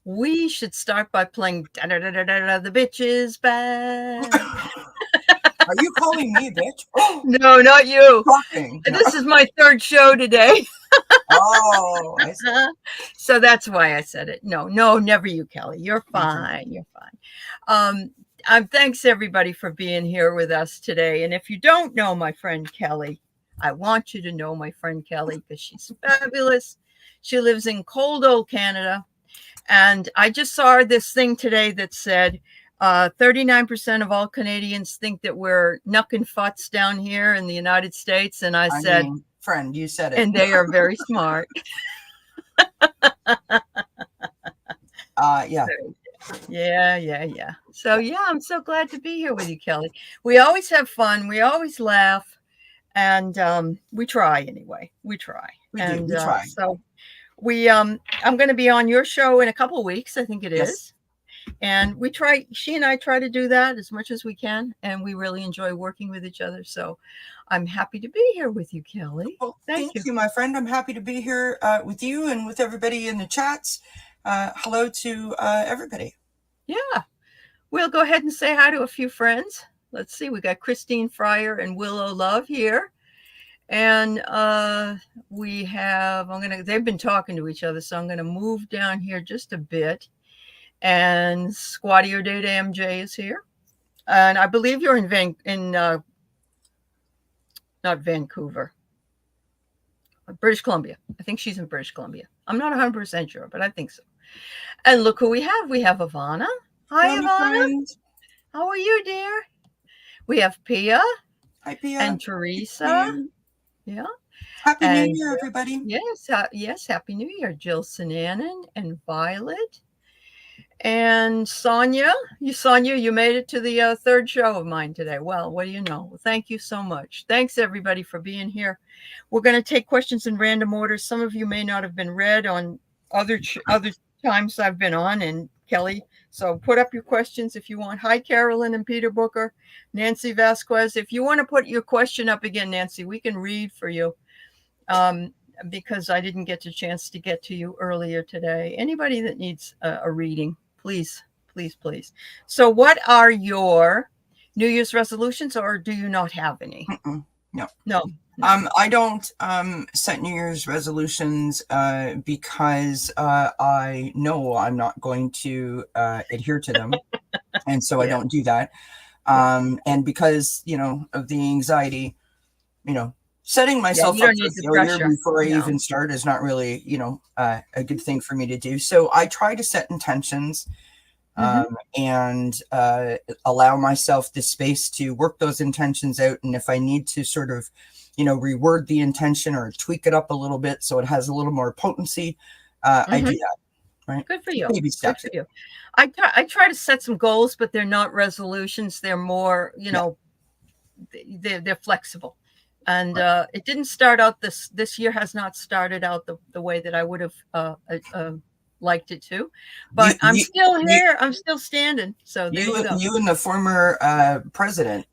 we should start by playing Da-da-da-da-da, The Bitch is Back. Are you calling me a bitch? No, not you. Shocking. No. This is my third show today. Oh, I see. So that's why I said it. No, never you, Kelly. You're fine. You're fine. Thanks everybody for being here with us today. And if you don't know my friend Kelly, I want you to know my friend Kelly because she's fabulous. She lives in cold old Canada. And I just saw this thing today that said 39% of all Canadians think that we're knuckin' futs down here in the United States. And I said, friend, you said it. And they are very smart. Yeah. Yeah. So yeah, I'm so glad to be here with you, Kelly. We always have fun. We always laugh. And we try anyway. We try. We try. So I'm going to be on your show in a couple of weeks. I think it is. And she and I try to do that as much as we can. And we really enjoy working with each other. So I'm happy to be here with you, Kelly. Well, thank you, my friend. I'm happy to be here with you and with everybody in the chats. Hello to everybody. Yeah. We'll go ahead and say hi to a few friends. Let's see. We got Christine Fryer and Willow Love here. And we have, they've been talking to each other, so I'm going to move down here just a bit. And Squatty O'Data MJ is here. And I believe you're not Vancouver, British Columbia. I think she's in British Columbia. I'm not 100% sure, but I think so. And look who we have. We have Ivana. Hi, Ivana. Friends. How are you, dear? We have Pia. Hi, Pia. And Teresa. Yeah. Happy New Year, everybody. Yes. Happy New Year. Jill Sinanan and Violet. And Sonia, you made it to the third show of mine today. Well, what do you know? Well, thank you so much. Thanks, everybody, for being here. We're going to take questions in random order. Some of you may not have been read on other times I've been on, and Kelly. So put up your questions if you want. Hi, Carolyn and Peter Booker, Nancy Vasquez. If you want to put your question up again, Nancy, we can read for you because I didn't get a chance to get to you earlier today. Anybody that needs a reading, please. So what are your New Year's resolutions, or do you not have any? No. I don't set New Year's resolutions because I know I'm not going to adhere to them. And so I don't do that. And because, of the anxiety, setting myself up for failure before I even start is not really, a good thing for me to do. So I try to set intentions and allow myself the space to work those intentions out. And if I need to sort of, reword the intention or tweak it up a little bit so it has a little more potency, I do that. Right. Good for you. Baby steps. Good for you. I try to set some goals, but they're not resolutions. They're more, they're flexible. And it didn't start out this year has not started out the way that I would have liked it to, but I'm still here. I'm still standing. So there you go. You and the former president.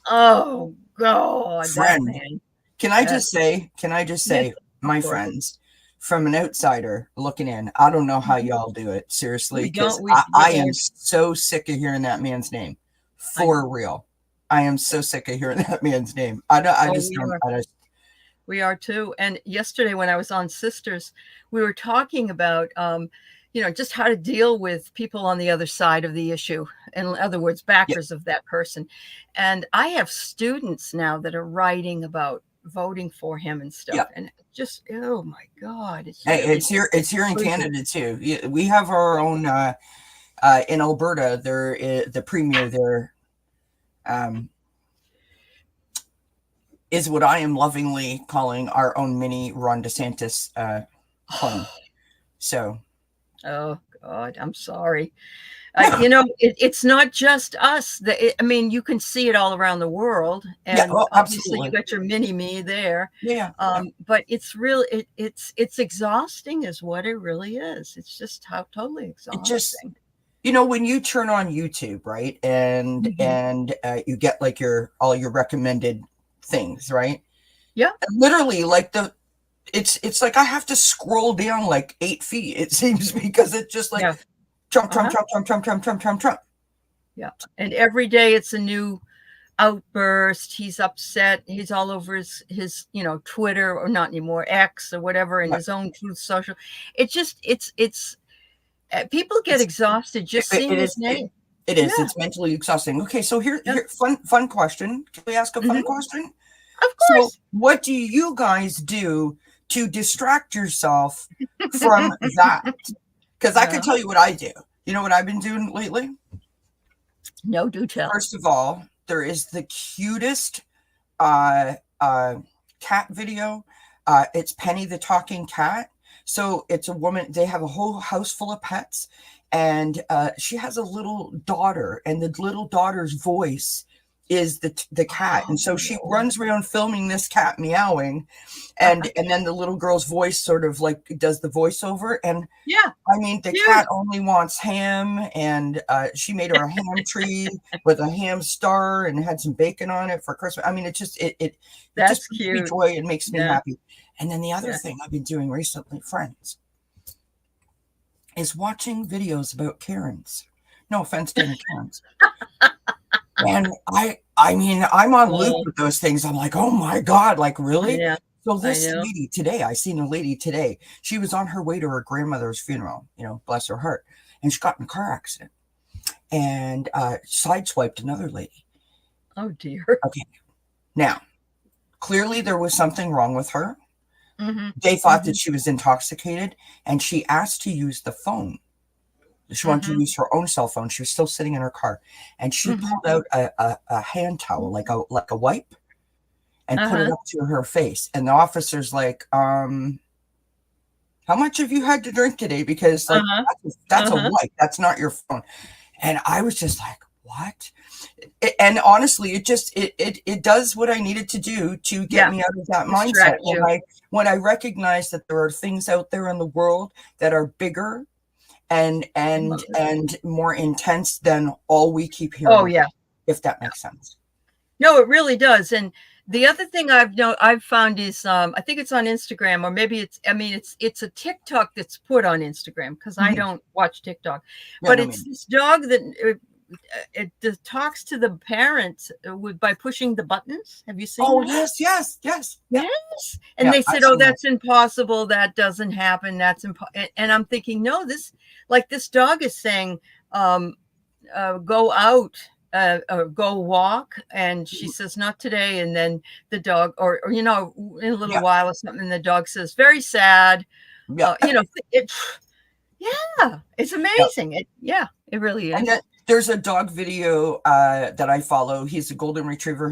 Oh God, friend. Can I just say, my friends, from an outsider looking in, I don't know how y'all do it. Seriously, because I am so sick of hearing that man's name. For real. I am so sick of hearing that man's name. We are too. And yesterday when I was on Sisters, we were talking about, just how to deal with people on the other side of the issue. In other words, backers of that person. And I have students now that are writing about voting for him and stuff. And just, oh my God. It's here in Canada too. We have our own, in Alberta, the premier there, is what I am lovingly calling our own mini Ron DeSantis clone. So, oh God, I'm sorry. It's not just us. You can see it all around the world, and obviously you got your mini me there. Yeah. But it's really it's exhausting, is what it really is. It's just totally exhausting. When you turn on YouTube, right, and you get like all your recommended things, right? Yeah. Literally, like it's like I have to scroll down like 8 feet, it seems, because it's just like Trump, Trump, Trump, Trump, Trump, Trump, Trump, Trump, Trump. Yeah. And every day it's a new outburst. He's upset. He's all over his Twitter, or not anymore, X or whatever, and his own Truth Social. It's just it's people get exhausted just seeing his name. It is. It's mentally exhausting. Okay, so here fun question. Can we ask a fun question? Of course. So what do you guys do to distract yourself from that? Because I can tell you what I do. You know what I've been doing lately? No, do tell. First of all, there is the cutest cat video. It's Penny the talking cat. So it's a woman. They have a whole house full of pets, and she has a little daughter, and the little daughter's voice is the cat. And so she runs around filming this cat meowing, and then the little girl's voice sort of like does the voiceover. And I mean, the cat only wants ham, and she made her a ham tree with a ham star and had some bacon on it for Christmas. I mean, it just just brings me joy and makes me happy. And then the other thing I've been doing recently, friends, is watching videos about Karens. No offense to any Karens. And I mean, I'm on loop with those things. I'm like, oh my God, like really? Yeah. So this lady today, I seen a lady today. She was on her way to her grandmother's funeral, bless her heart. And she got in a car accident and sideswiped another lady. Oh dear. Okay. Now, clearly there was something wrong with her. They thought that she was intoxicated, and she asked to use the phone. She wanted to use her own cell phone. She was still sitting in her car, and she pulled out a hand towel, like a wipe, and put it up to her face. And the officer's like, "How much have you had to drink today? Because like that's a wipe. That's not your phone." And I was just like, "What?" And honestly, it does what I needed to do to get me out of that mindset. When I recognize that there are things out there in the world that are bigger and more intense than all we keep hearing. Oh yeah, if that makes sense. No, it really does. And the other thing I've found is I think it's on Instagram, or maybe it's a TikTok that's put on Instagram, because I don't watch TikTok, but it's this dog that it talks to the parents by pushing the buttons. Have you seen? Oh that? yes. And they said, "Oh, that's impossible. That doesn't happen. That's impossible." And I'm thinking, no, this dog is saying, "Go out, or go walk," and she says, "Not today." And then the dog, or in a little while or something, the dog says, "Very sad." It's amazing. It really is. And there's a dog video that I follow. He's a golden retriever.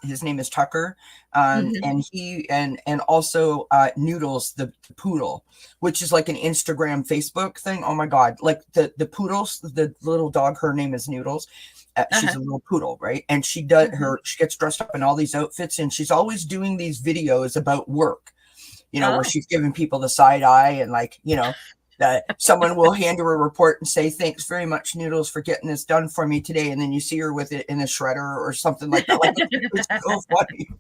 His name is Tucker, and he and also Noodles, the poodle, which is like an Instagram, Facebook thing. Oh my God! Like the poodles, the little dog. Her name is Noodles. She's a little poodle, right? And she gets dressed up in all these outfits, and she's always doing these videos about work. Where she's giving people the side eye, and someone will hand her a report and say, "Thanks very much, Noodles, for getting this done for me today." And then you see her with it in a shredder or something like that. It's so funny.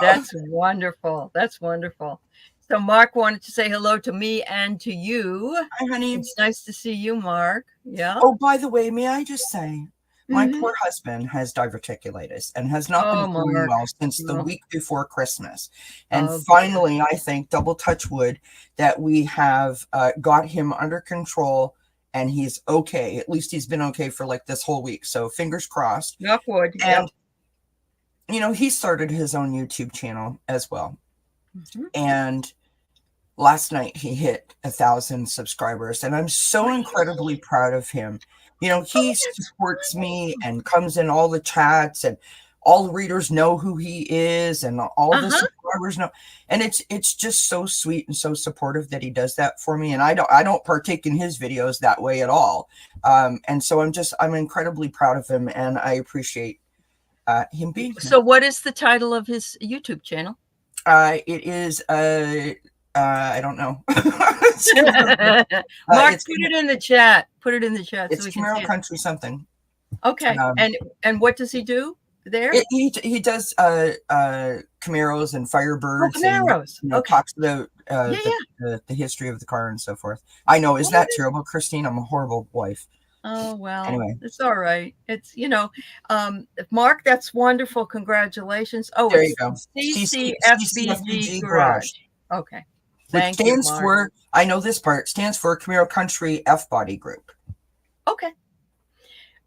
That's wonderful. That's wonderful. So Mark wanted to say hello to me and to you. Hi, honey. It's nice to see you, Mark. Yeah. Oh, by the way, may I just say, my poor husband has diverticulitis and has not been doing well since the week before Christmas. And finally, I think, double touch wood, that we have got him under control, and he's okay. At least he's been okay for like this whole week. So fingers crossed. Knock wood. And, he started his own YouTube channel as well. And last night he hit 1,000 subscribers, and I'm so incredibly proud of him. He supports me and comes in all the chats, and all the readers know who he is, and all the subscribers know. And it's just so sweet and so supportive that he does that for me. And I don't partake in his videos that way at all. And so I'm incredibly proud of him, and I appreciate him being here. So what is the title of his YouTube channel? It is I don't know. Mark, put it in the chat. Put it in the chat. It's Camaro Country something. Okay. And what does he do there? He does Camaros and Oh, Firebirds, and Camaros. Okay. talks about Yeah, yeah. the history of the car and so forth. I know, is Well, that terrible, Christine? I'm a horrible wife. oh, well, Anyway, it's all right. It's, Mark, that's wonderful. Congratulations. Oh, there you it's go. CCFBG CCFBG Garage. Garage, Okay. which Thank you, stands Mark. for, I know this part, stands for Camaro Country F Body Group. Okay.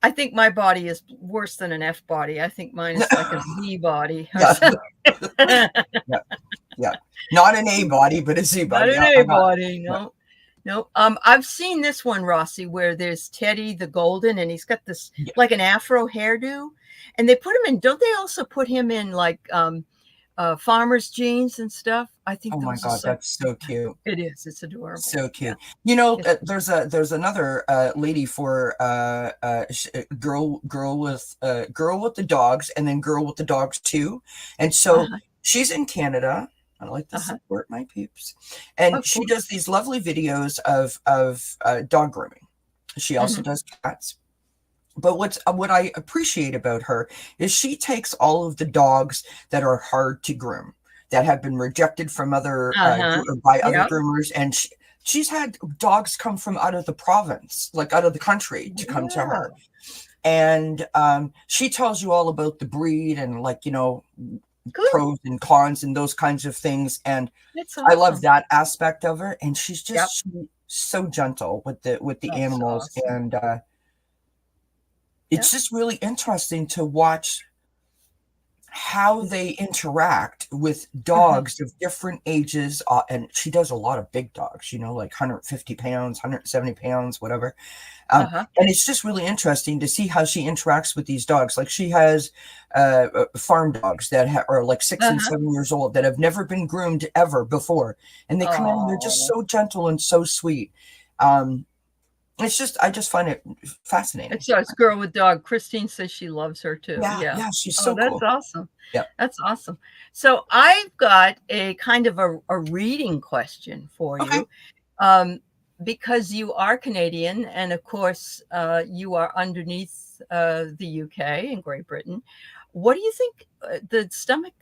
I think my body is worse than an F body. I think mine is like a Z body or Yeah. something. Yeah. Yeah. Not an A body, but a Z Not body. an Yeah, A I got it. body, no. No. I've seen this one, Rossi, where there's Teddy the Golden, and he's got this Yeah. like an afro hairdo, and they put him in. Don't they also put him in like farmer's jeans and stuff? I think Oh my those are God, so. that's so cute. It is. It's adorable. So cute. Yeah. There's another lady for girl with the dogs, and then girl with the dogs too. And so she's in Canada. I like to support my peeps, and she does these lovely videos of dog grooming. She also does cats. But what I appreciate about her is she takes all of the dogs that are hard to groom, that have been rejected from other by other groomers, and she's had dogs come from out of the province, like out of the country, to come to her, and she tells you all about the breed and pros and cons and those kinds of things, and awesome. I love that aspect of her, and she's just so gentle with the animals, awesome. And it's just really interesting to watch how they interact with dogs of different ages. And she does a lot of big dogs, like 150 pounds, 170 pounds, whatever. And it's just really interesting to see how she interacts with these dogs. Like she has farm dogs that are like 6 and 7 years old that have never been groomed ever before. And they come in, they're just so gentle and so sweet. I just find it fascinating. It's a girl with dog. Christine says she loves her too. Yeah, she's so that's cool. Awesome. Yeah, that's awesome. So I've got a kind of a reading question for you, because you are Canadian, and of course you are underneath the UK and Great Britain. What do you think the stomach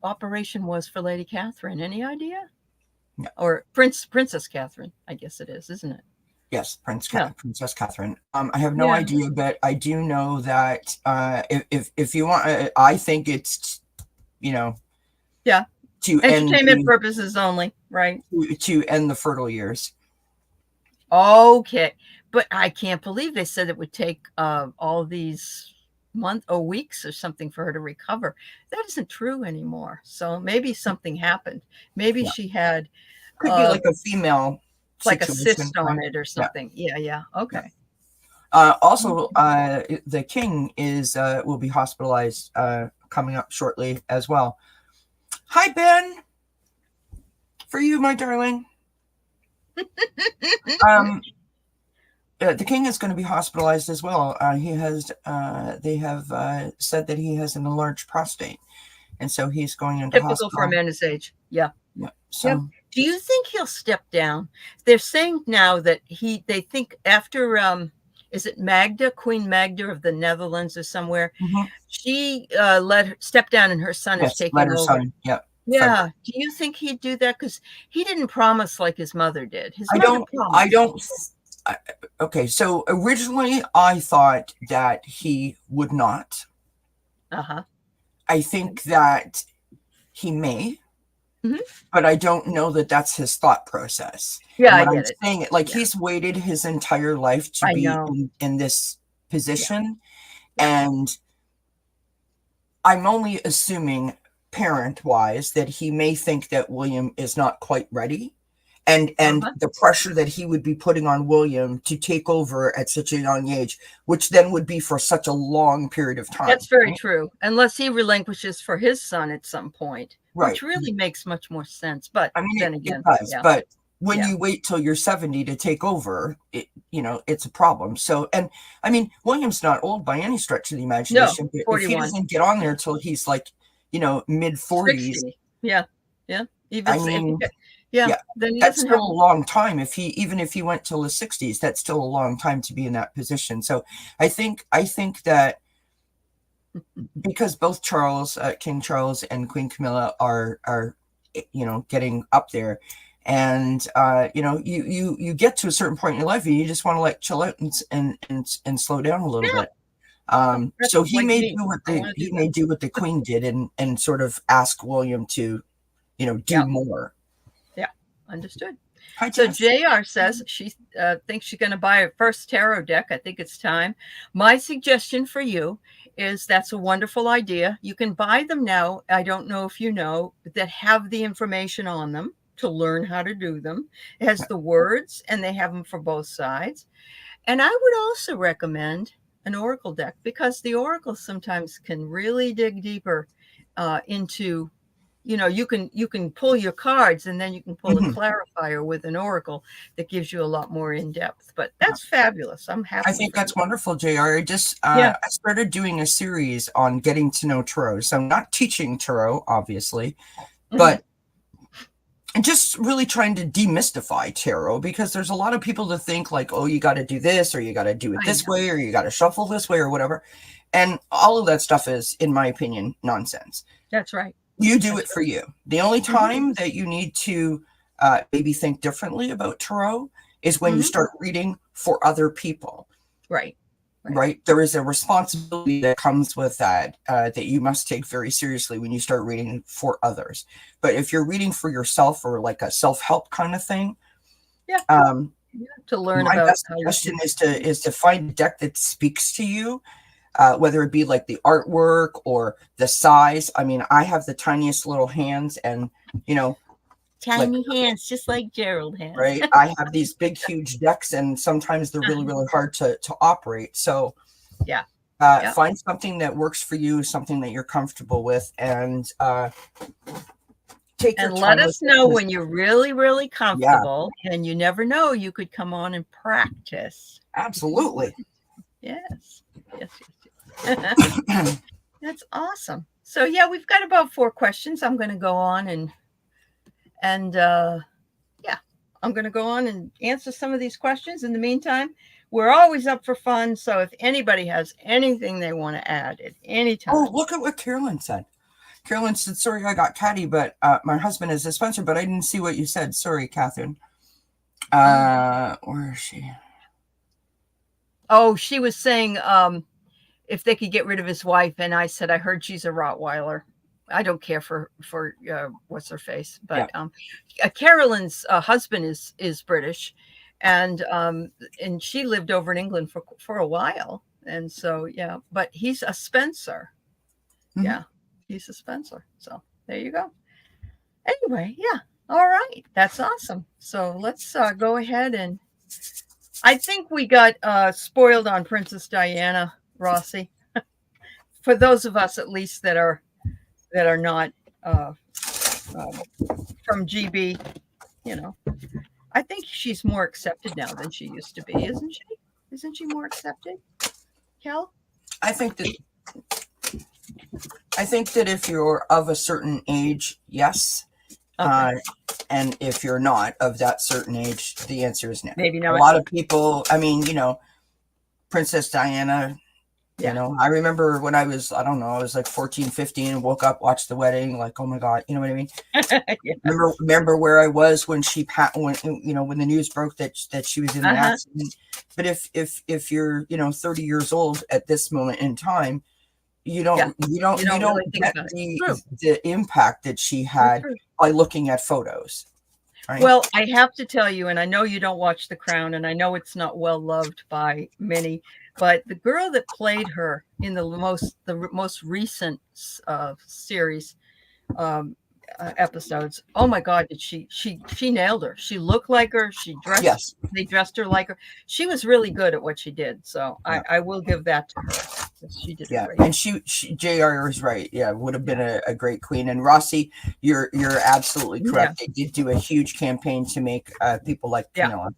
operation was for Lady Catherine? Any idea? No. Or Princess Catherine? I guess it is, isn't it? Yes, Princess Catherine. I have no idea, but I do know that if you want, I think it's to entertainment purposes only, right? To end the fertile years. Okay, but I can't believe they said it would take all these months or weeks or something for her to recover. That isn't true anymore. So maybe something happened. Maybe she had could be like a female. Like a cyst on it or something. Yeah. Okay. Also, the king will be hospitalized coming up shortly as well. Hi, Ben. For you, my darling. The king is going to be hospitalized as well. They have said that he has an enlarged prostate, and so he's going into hospital. Typical for a man his age. Yeah. So. Do you think he'll step down? They're saying now that they think after is it Magda, Queen Magda of the Netherlands or somewhere? She let her step down, and her son is taking over. Son. Yeah. Yeah. Do you think he'd do that? Because he didn't promise like his mother did. Okay, so originally I thought that he would not. I think that he may. But I don't know that that's his thought process. Yeah, I get it. Saying it like he's waited his entire life to be in this position, and I'm only assuming parent-wise that he may think that William is not quite ready, and the pressure that he would be putting on William to take over at such a young age, which then would be for such a long period of time. That's very true, unless he relinquishes for his son at some point. Right. Which really makes much more sense. But I mean, then again, it does. But when you wait till you're 70 to take over, it's a problem. So, and I mean, William's not old by any stretch of the imagination. No, 41. If he doesn't get on there till he's like, mid 40s. 60. Yeah. Even then that's still a long time. Even if he went till his 60s, that's still a long time to be in that position. So I think that because both Charles, King Charles and Queen Camilla are getting up there, and you get to a certain point in your life and you just want to like chill out and slow down a little Yeah. bit. So he Like may me. do what I want to do the Queen did and sort of ask William to do more. Yeah, understood. Hi, So Jess. JR says she thinks she's going to buy her first tarot deck. I think it's time. My suggestion for you is that's a wonderful idea. You can buy them now. I don't know if you know that have the information on them to learn how to do them. It has the words and they have them for both sides. And I would also recommend an oracle deck because the oracles sometimes can really dig deeper into you can pull your cards and then you can pull a clarifier with an oracle that gives you a lot more in depth. But that's fabulous. I'm happy. I think that's wonderful, JR. Yeah. I started doing a series on getting to know tarot. So I'm not teaching tarot, obviously, but just really trying to demystify tarot because there's a lot of people that think like, oh, you got to do this or you got to do it this way or you got to shuffle this way or whatever. And all of that stuff is, in my opinion, nonsense. That's right. You do it for you. The only time that you need to maybe think differently about tarot is when you start reading for other people. Right. There is a responsibility that comes with that that you must take very seriously when you start reading for others. But if you're reading for yourself or like a self-help kind of thing, to learn my about best suggestion is to find a deck that speaks to you. Whether it be like the artwork or the size. I mean, I have the tiniest little hands and, tiny hands, just like Gerald has. Right. I have these big, huge decks and sometimes they're really, really hard to operate. So find something that works for you, something that you're comfortable with and take your time. Let us know when you're really, really comfortable and you never know, you could come on and practice. Absolutely. Yes. That's awesome. So we've got about 4 questions. I'm going to go on and I'm going to go on and answer some of these questions. In the meantime, we're always up for fun. So if anybody has anything they want to add at any time. Oh, look at what Carolyn said. Carolyn said, sorry, I got catty, but my husband is a sponsor, but I didn't see what you said. Sorry, Catherine. Where is she? Oh, she was saying if they could get rid of his wife. And I said, I heard she's a Rottweiler. I don't care for what's her face, but Carolyn's husband is British, and she lived over in England for a while, and so but he's a Spencer, he's a Spencer. So there you go. Anyway, all right, that's awesome. So let's go ahead and I think we got spoiled on Princess Diana, Rossi. For those of us, at least, that are not from GB, I think she's more accepted now than she used to be, isn't she? Isn't she more accepted, Kel? I think that if you're of a certain age, yes. Okay. And if you're not of that certain age, the answer is no. Maybe not. A lot of people, I mean, Princess Diana, I remember when I was like 14, 15 and woke up, watched the wedding, like, oh my God, you know what I mean? Remember where I was when when the news broke that she was in the accident. But if you're, 30 years old at this moment in time, you don't really get the impact that she had by looking at photos. Right? Well, I have to tell you, and I know you don't watch The Crown, and I know it's not well loved by many, but the girl that played her in the most recent series episodes, oh my God, did she nailed her. She looked like her. She dressed. Yes. They dressed her like her. She was really good at what she did. So I will give that to her. She did great. And she JR is right. Yeah, would have been a great queen. And Rossi, you're absolutely correct. They did do a huge campaign to make people like Camilla.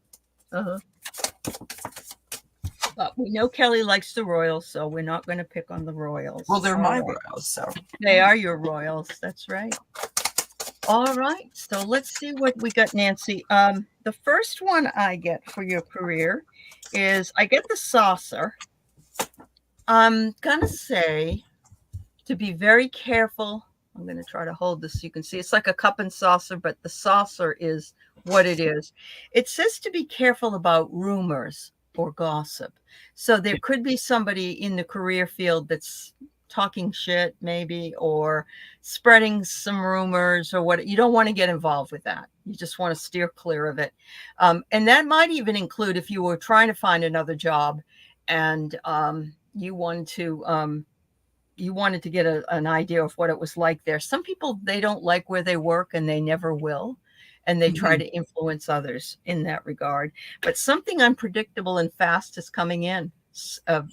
But we know Kelly likes the royals, so we're not going to pick on the royals. Well, they're my royals, so they are your royals. That's right. All right, so let's see what we got, Nancy. The first one I get for your career is I get the saucer. I'm gonna say to be very careful. I'm going to try to hold this so you can see. It's like a cup and saucer, but the saucer is what it is. It says to be careful about rumors or gossip. So there could be somebody in the career field that's talking shit maybe, or spreading some rumors or what. You don't want to get involved with that. You just want to steer clear of it. And that might even include if you were trying to find another job and you wanted to get an idea of what it was like there. Some people, they don't like where they work and they never will. And they try to influence others in that regard. But something unpredictable and fast is coming in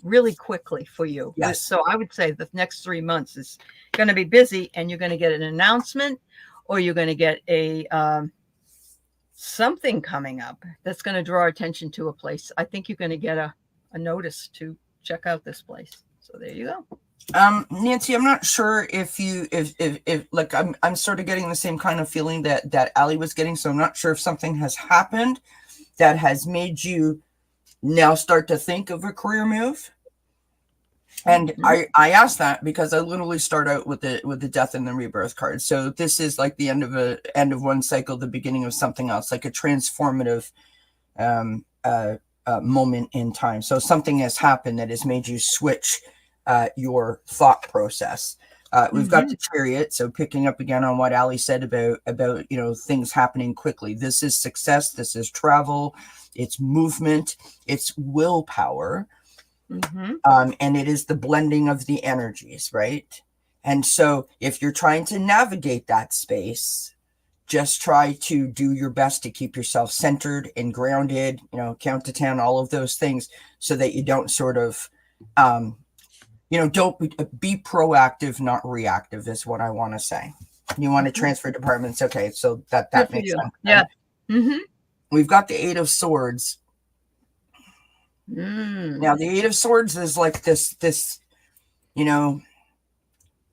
really quickly for you. Yes. So I would say the next 3 months is going to be busy, and you're going to get an announcement, or you're going to get a something coming up that's going to draw attention to a place. I think you're going to get a notice to check out this place. So there you go. Nancy, I'm not sure if like I'm sort of getting the same kind of feeling that Aley was getting. So I'm not sure if something has happened that has made you now start to think of a career move. And I asked that because I literally start out with the death and the rebirth card. So this is like the end of one cycle, the beginning of something else, like a transformative moment in time. So something has happened that has made you switch your thought process. We've got the Chariot, so picking up again on what Aley said about things happening quickly. This is success. This is travel. It's movement. It's willpower. And it is the blending of the energies, right? And so if you're trying to navigate that space, just try to do your best to keep yourself centered and grounded, count to 10, all of those things, so that you don't sort of, don't be proactive, not reactive, is what I want to say. You want to transfer departments. Okay. So that makes sense. Yeah. We've got the Eight of Swords. Now the Eight of Swords is like this,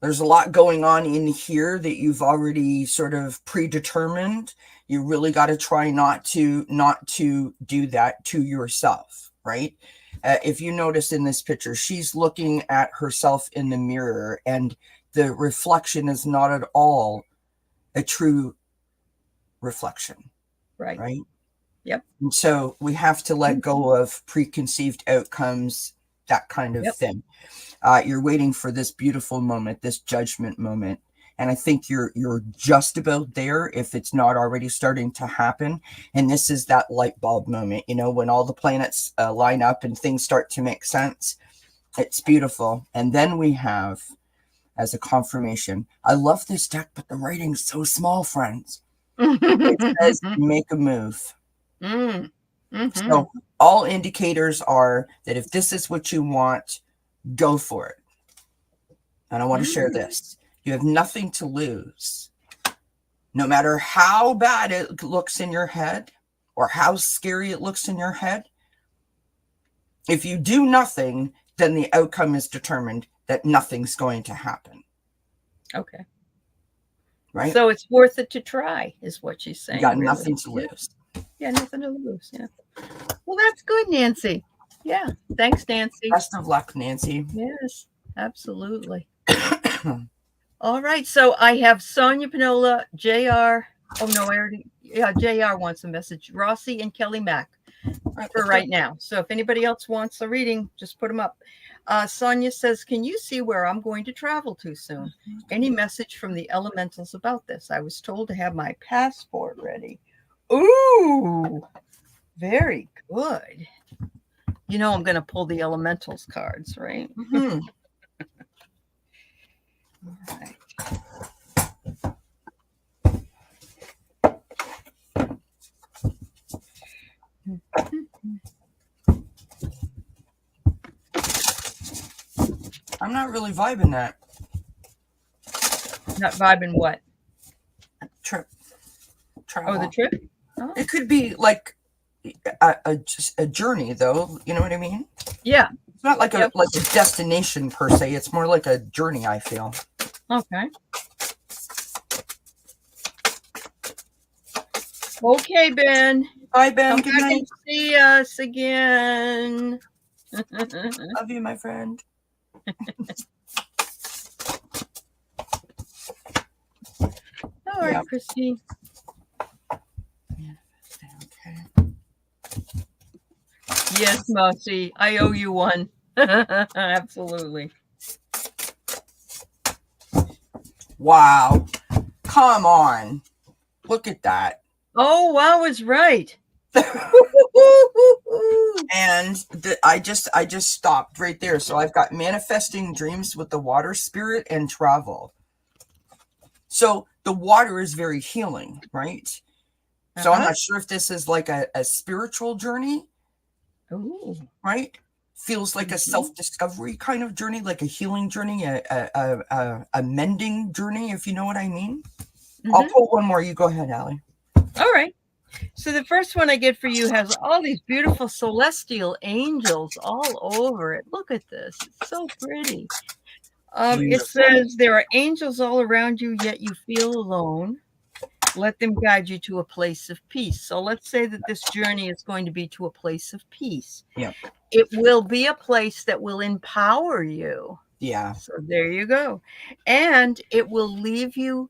there's a lot going on in here that you've already sort of predetermined. You really got to try not to do that to yourself, right? If you notice in this picture, she's looking at herself in the mirror, and the reflection is not at all a true reflection. Right. Yep. And so we have to let go of preconceived outcomes, that kind of thing. You're waiting for this beautiful moment, this judgment moment. And I think you're just about there, if it's not already starting to happen. And this is that light bulb moment, when all the planets line up and things start to make sense. It's beautiful. And then we have, as a confirmation, I love this deck, but the writing's so small, friends. It says make a move. So all indicators are that if this is what you want, go for it. And I want to share this. You have nothing to lose. No matter how bad it looks in your head or how scary it looks in your head, if you do nothing, then the outcome is determined that nothing's going to happen. Okay. Right? So it's worth it to try, is what she's saying. You got nothing to lose. Yeah, nothing to lose. Yeah. Well, that's good, Nancy. Yeah. Thanks, Nancy. Best of luck, Nancy. Yes, absolutely. All right. So I have Sonia Pinola, JR. Oh, no, JR wants a message. Rossi and Kelly Mack for right now. So if anybody else wants a reading, just put them up. Sonia says, can you see where I'm going to travel to soon? Any message from the elementals about this? I was told to have my passport ready. Ooh, very good. I'm going to pull the elementals cards, right? All right. I'm not really vibing that. Not vibing what? Trip. Oh, the trip? Oh. It could be like a journey, though. You know what I mean? Yeah. It's not like a destination per se. It's more like a journey, I feel. Okay. Okay, Ben. Bye, Ben. Come Good back night. and see us again. Love you, my friend. All right, Yeah. Christine. Okay. Yes, Mousy, I owe you one. Absolutely. Wow. Come on. Look at that. Oh, wow, I was right. And I just stopped right there. So I've got manifesting dreams with the water spirit and travel. So the water is very healing, right? So I'm not sure if this is like a spiritual journey. Ooh. Right? Feels like a self-discovery kind of journey, like a healing journey, a mending journey, if you know what I mean. I'll pull one more. You go ahead, Aley. All right. So the first one I get for you has all these beautiful celestial angels all over it. Look at this. It's so pretty. It says there are angels all around you, yet you feel alone. Let them guide you to a place of peace. So let's say that this journey is going to be to a place of peace. Yeah. It will be a place that will empower you. Yeah. So there you go. And it will leave you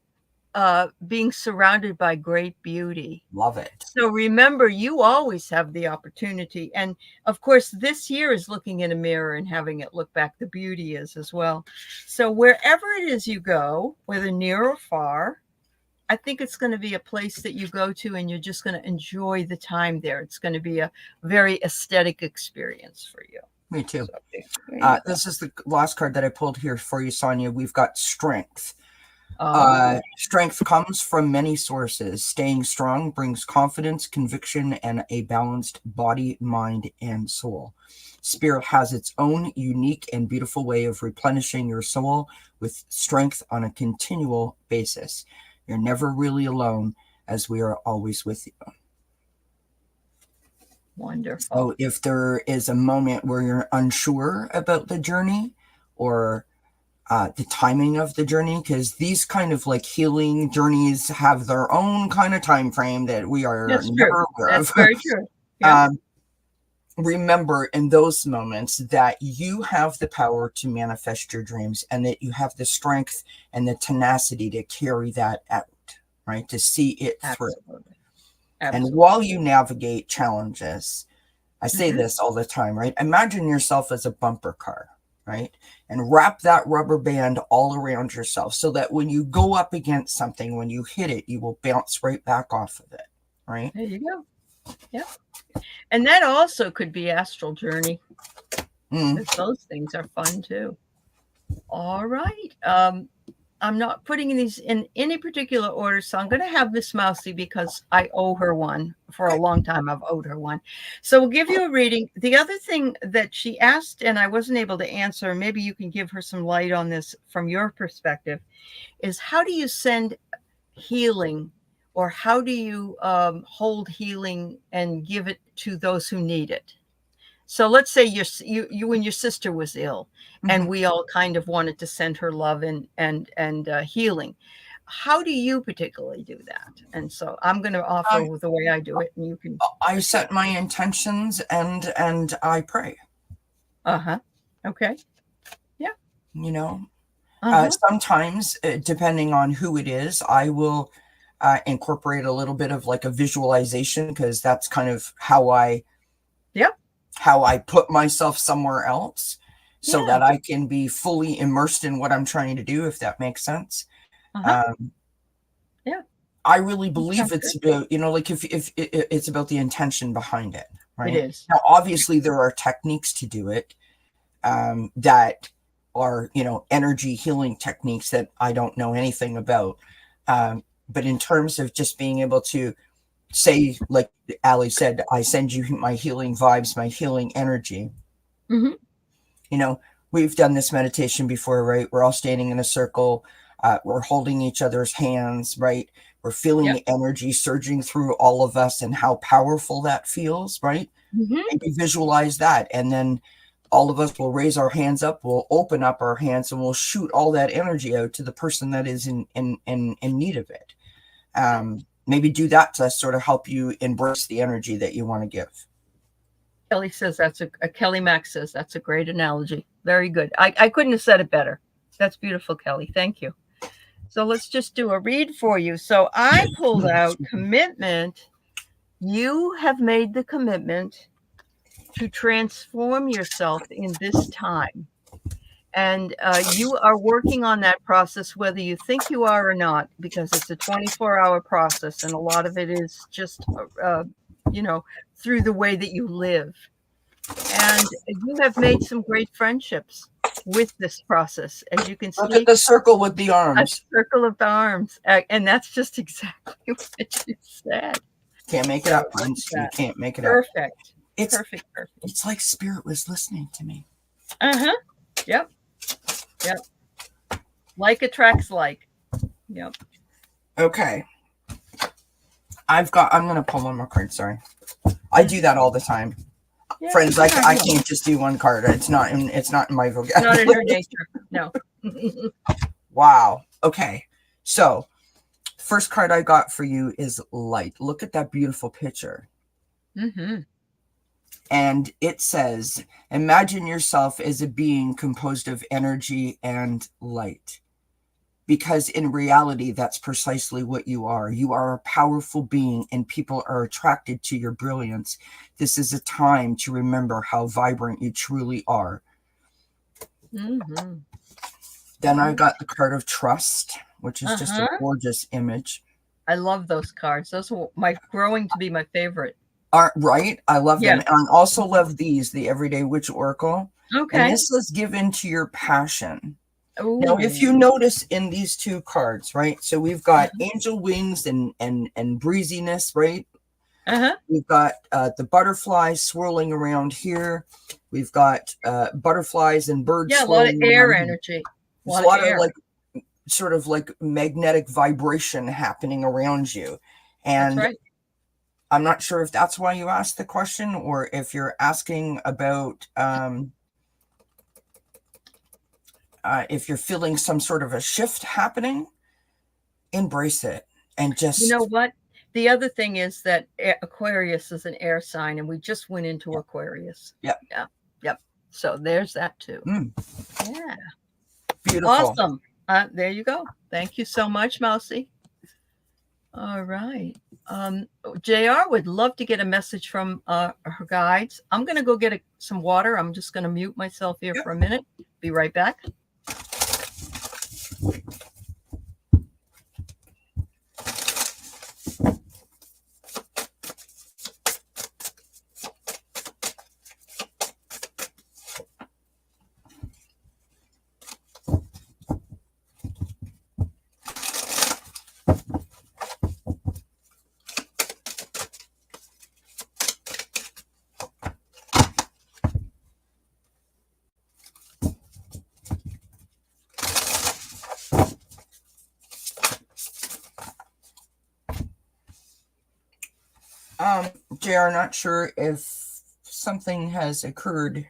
being surrounded by great beauty. Love it. So remember, you always have the opportunity. And of course, this year is looking in a mirror and having it look back. The beauty is as well. So wherever it is you go, whether near or far, I think it's going to be a place that you go to and you're just going to enjoy the time there. It's going to be a very aesthetic experience for you. Me too. So, this is the last card that I pulled here for you, Sonia. We've got strength. Strength comes from many sources. Staying strong brings confidence, conviction, and a balanced body, mind, and soul. Spirit has its own unique and beautiful way of replenishing your soul with strength on a continual basis. You're never really alone, as we are always with you. Wonderful. So if there is a moment where you're unsure about the journey or the timing of the journey, because these kind of like healing journeys have their own kind of time frame that we are never aware of. That's very true. Yeah. Remember in those moments that you have the power to manifest your dreams and that you have the strength and the tenacity to carry that out, right? To see it through. Absolutely. And while you navigate challenges, I say this all the time, right? Imagine yourself as a bumper car, right? And wrap that rubber band all around yourself so that when you go up against something, when you hit it, you will bounce right back off of it, right? There you go. Yeah. And that also could be astral journey. Those things are fun too. All right. I'm not putting these in any particular order, so I'm going to have Miss Mousy because I owe her one. For a long time, I've owed her one. So we'll give you a reading. The other thing that she asked, and I wasn't able to answer, maybe you can give her some light on this from your perspective, is how do you send healing, or how do you hold healing and give it to those who need it? So let's say you when your sister was ill, and we all kind of wanted to send her love and healing. How do you particularly do that? And so I'm going to offer the way I do it, and you can. I set my intentions and I pray. Okay. Yeah. You know, sometimes depending on who it is, I will incorporate a little bit of like a visualization, because that's kind of how I put myself somewhere else so that I can be fully immersed in what I'm trying to do, if that makes sense. I really believe it's about, like if it's about the intention behind it, right? It is. Now, obviously there are techniques to do it that are, energy healing techniques that I don't know anything about. But in terms of just being able to say, like Aley said, I send you my healing vibes, my healing energy. We've done this meditation before, right? We're all standing in a circle. We're holding each other's hands, right? We're feeling the energy surging through all of us and how powerful that feels, right? Maybe visualize that. And then all of us will raise our hands up, we'll open up our hands, and we'll shoot all that energy out to the person that is in need of it. Maybe do that to sort of help you embrace the energy that you want to give. Kelly says Kelly Mack says that's a great analogy. Very good. I couldn't have said it better. That's beautiful, Kelly. Thank you. So let's just do a read for you. So I pulled out commitment. You have made the commitment to transform yourself in this time. And you are working on that process, whether you think you are or not, because it's a 24-hour process. And a lot of it is just, through the way that you live. And you have made some great friendships with this process. As you can see, look at the circle with the arms. A circle of arms. And that's just exactly what you said. Can't make it up, Prince. You can't make it up. It's perfect. It's like spirit was listening to me. Uh-huh. Yep. Like attracts like. Yep. Okay. I'm going to pull one more card. Sorry. I do that all the time. Yeah, friends, I can't just do one card. It's not in my vocabulary. Not in your nature. No. Wow. Okay. So, first card I got for you is light. Look at that beautiful picture. Mm-hmm. And it says, imagine yourself as a being composed of energy and light. Because in reality, that's precisely what you are. You are a powerful being and people are attracted to your brilliance. This is a time to remember how vibrant you truly are. Mm-hmm. Then I got the card of trust, which is just a gorgeous image. I love those cards. Those are growing to be my favorite. Right? I love them. And I also love these, the Everyday Witch Oracle. Okay. And this is given to your passion. Ooh. Now, if you notice in these two cards, right? So we've got angel wings and breeziness, right? We've got the butterflies swirling around here. We've got butterflies and birds. Yeah, a lot of air energy. A lot of like sort of like magnetic vibration happening around you. And that's right. I'm not sure if that's why you asked the question or if you're asking about if you're feeling some sort of a shift happening. Embrace it and just... You know what? The other thing is that Aquarius is an air sign and we just went into Aquarius. Yep. So there's that too. Yeah. Beautiful. Awesome. There you go. Thank you so much, Mousy. All right. JR would love to get a message from her guides. I'm going to go get some water. I'm just going to mute myself here for a minute. Be right back. JR, not sure if something has occurred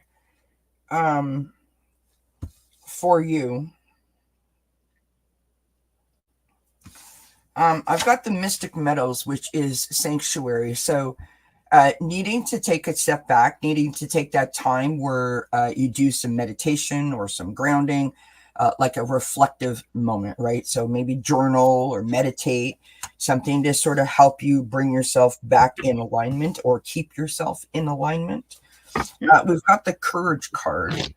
for you. I've got the Mystic Meadows, which is sanctuary. So needing to take a step back, needing to take that time where you do some meditation or some grounding, like a reflective moment, right? So maybe journal or meditate, something to sort of help you bring yourself back in alignment or keep yourself in alignment. We've got the courage card.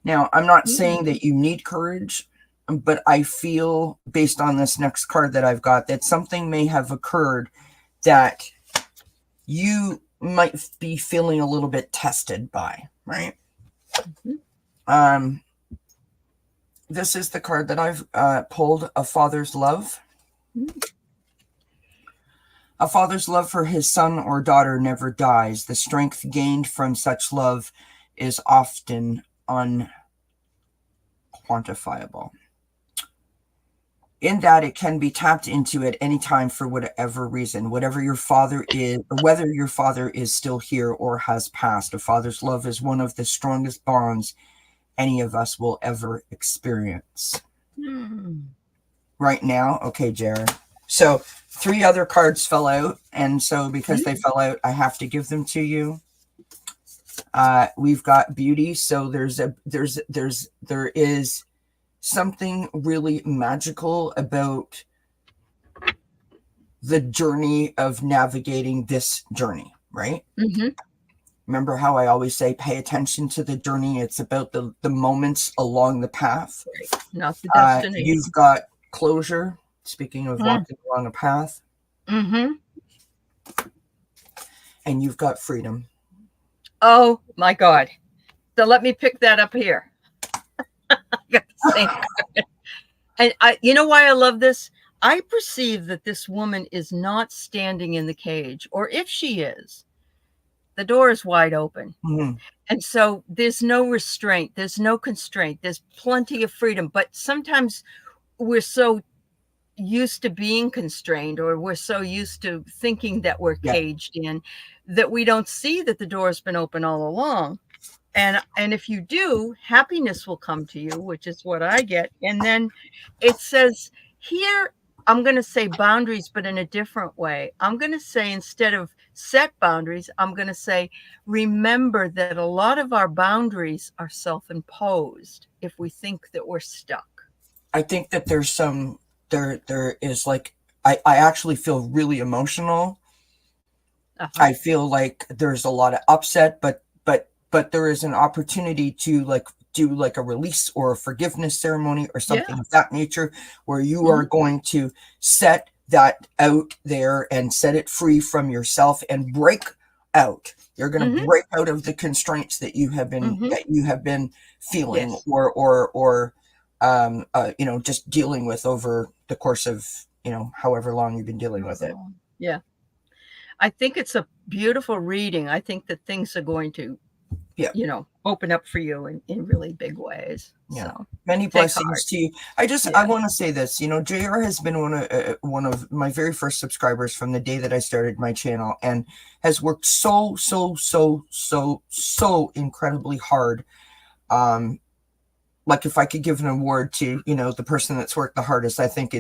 Now, I'm not saying that you need courage, but I feel based on this next card that I've got that something may have occurred that you might be feeling a little bit tested by, right? This is the card that I've pulled, A Father's Love. A father's love for his son or daughter never dies. The strength gained from such love is often unquantifiable. In that it can be tapped into at any time for whatever reason, whatever your father is, or whether your father is still here or has passed. A father's love is one of the strongest bonds any of us will ever experience. Right now, okay, Jared. So 3 other cards fell out, and so because they fell out, I have to give them to you. We've got beauty, so there is something really magical about the journey of navigating this journey, right? Mm-hmm. Remember how I always say, pay attention to the journey. It's about the moments along the path. Right. Not the destination. You've got closure. Speaking of walking along a path. Mm-hmm. And you've got freedom. Oh my God. So let me pick that up here. And you know why I love this? I perceive that this woman is not standing in the cage, or if she is, the door is wide open. Mm-hmm. And so there's no restraint. There's no constraint. There's plenty of freedom. But sometimes we're so used to being constrained, or we're so used to thinking that we're caged in, that we don't see that the door has been open all along. And if you do, happiness will come to you, which is what I get. And then it says here, I'm going to say boundaries, but in a different way. I'm going to say, instead of set boundaries, I'm going to say, remember that a lot of our boundaries are self-imposed if we think that we're stuck. I think that there is like, I actually feel really emotional. I feel like there's a lot of upset, but there is an opportunity to like do like a release or a forgiveness ceremony or something of that nature, where you are going to set that out there and set it free from yourself and break out. You're going to break out of the constraints that you have been feeling or just dealing with over the course of, however long you've been dealing with it. Yeah. I think it's a beautiful reading. I think that things are going to, open up for you in really big ways. Yeah. So, many blessings to you. I want to say this, JR has been one of my very first subscribers from the day that I started my channel, and has worked so incredibly hard. Like, if I could give an award to, the person that's worked the hardest, I think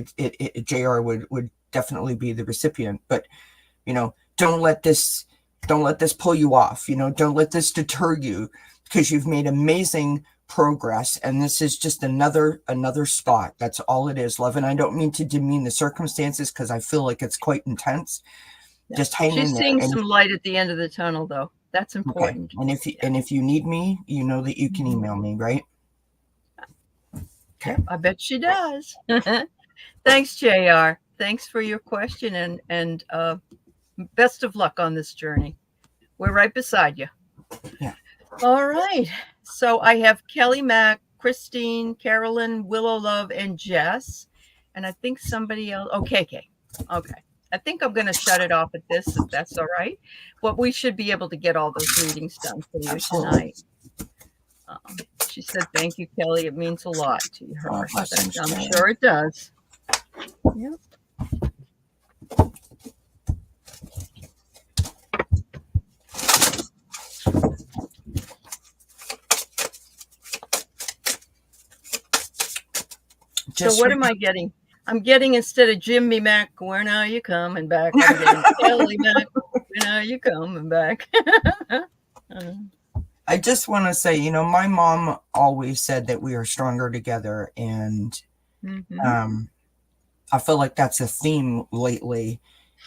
JR would definitely be the recipient. But, don't let this pull you off. Don't let this deter you, because you've made amazing progress, and this is just another spot. That's all it is, love. And I don't mean to demean the circumstances, because I feel like it's quite intense. Just hang in there. She's seeing some light at the end of the tunnel, though. That's important. Okay. And if you need me, you know that you can email me, right? Okay. I bet she does. Thanks, JR. Thanks for your question, and best of luck on this journey. We're right beside you. Yeah. All right. So I have Kelly, Mac, Christine, Carolyn, Willow Love, and Jess. And I think somebody else. Oh, KK. Okay. I think I'm going to shut it off at this, if that's all right. But we should be able to get all those readings done for you tonight. She said, thank you, Kelly. It means a lot to her. I'm sure it does. Yep. So what am I getting? I'm getting, instead of Jimmy Mac, when are you coming back? I'm getting Kelly Mac, when are you coming back? I just want to say, my mom always said that we are stronger together. And I feel like that's a theme lately.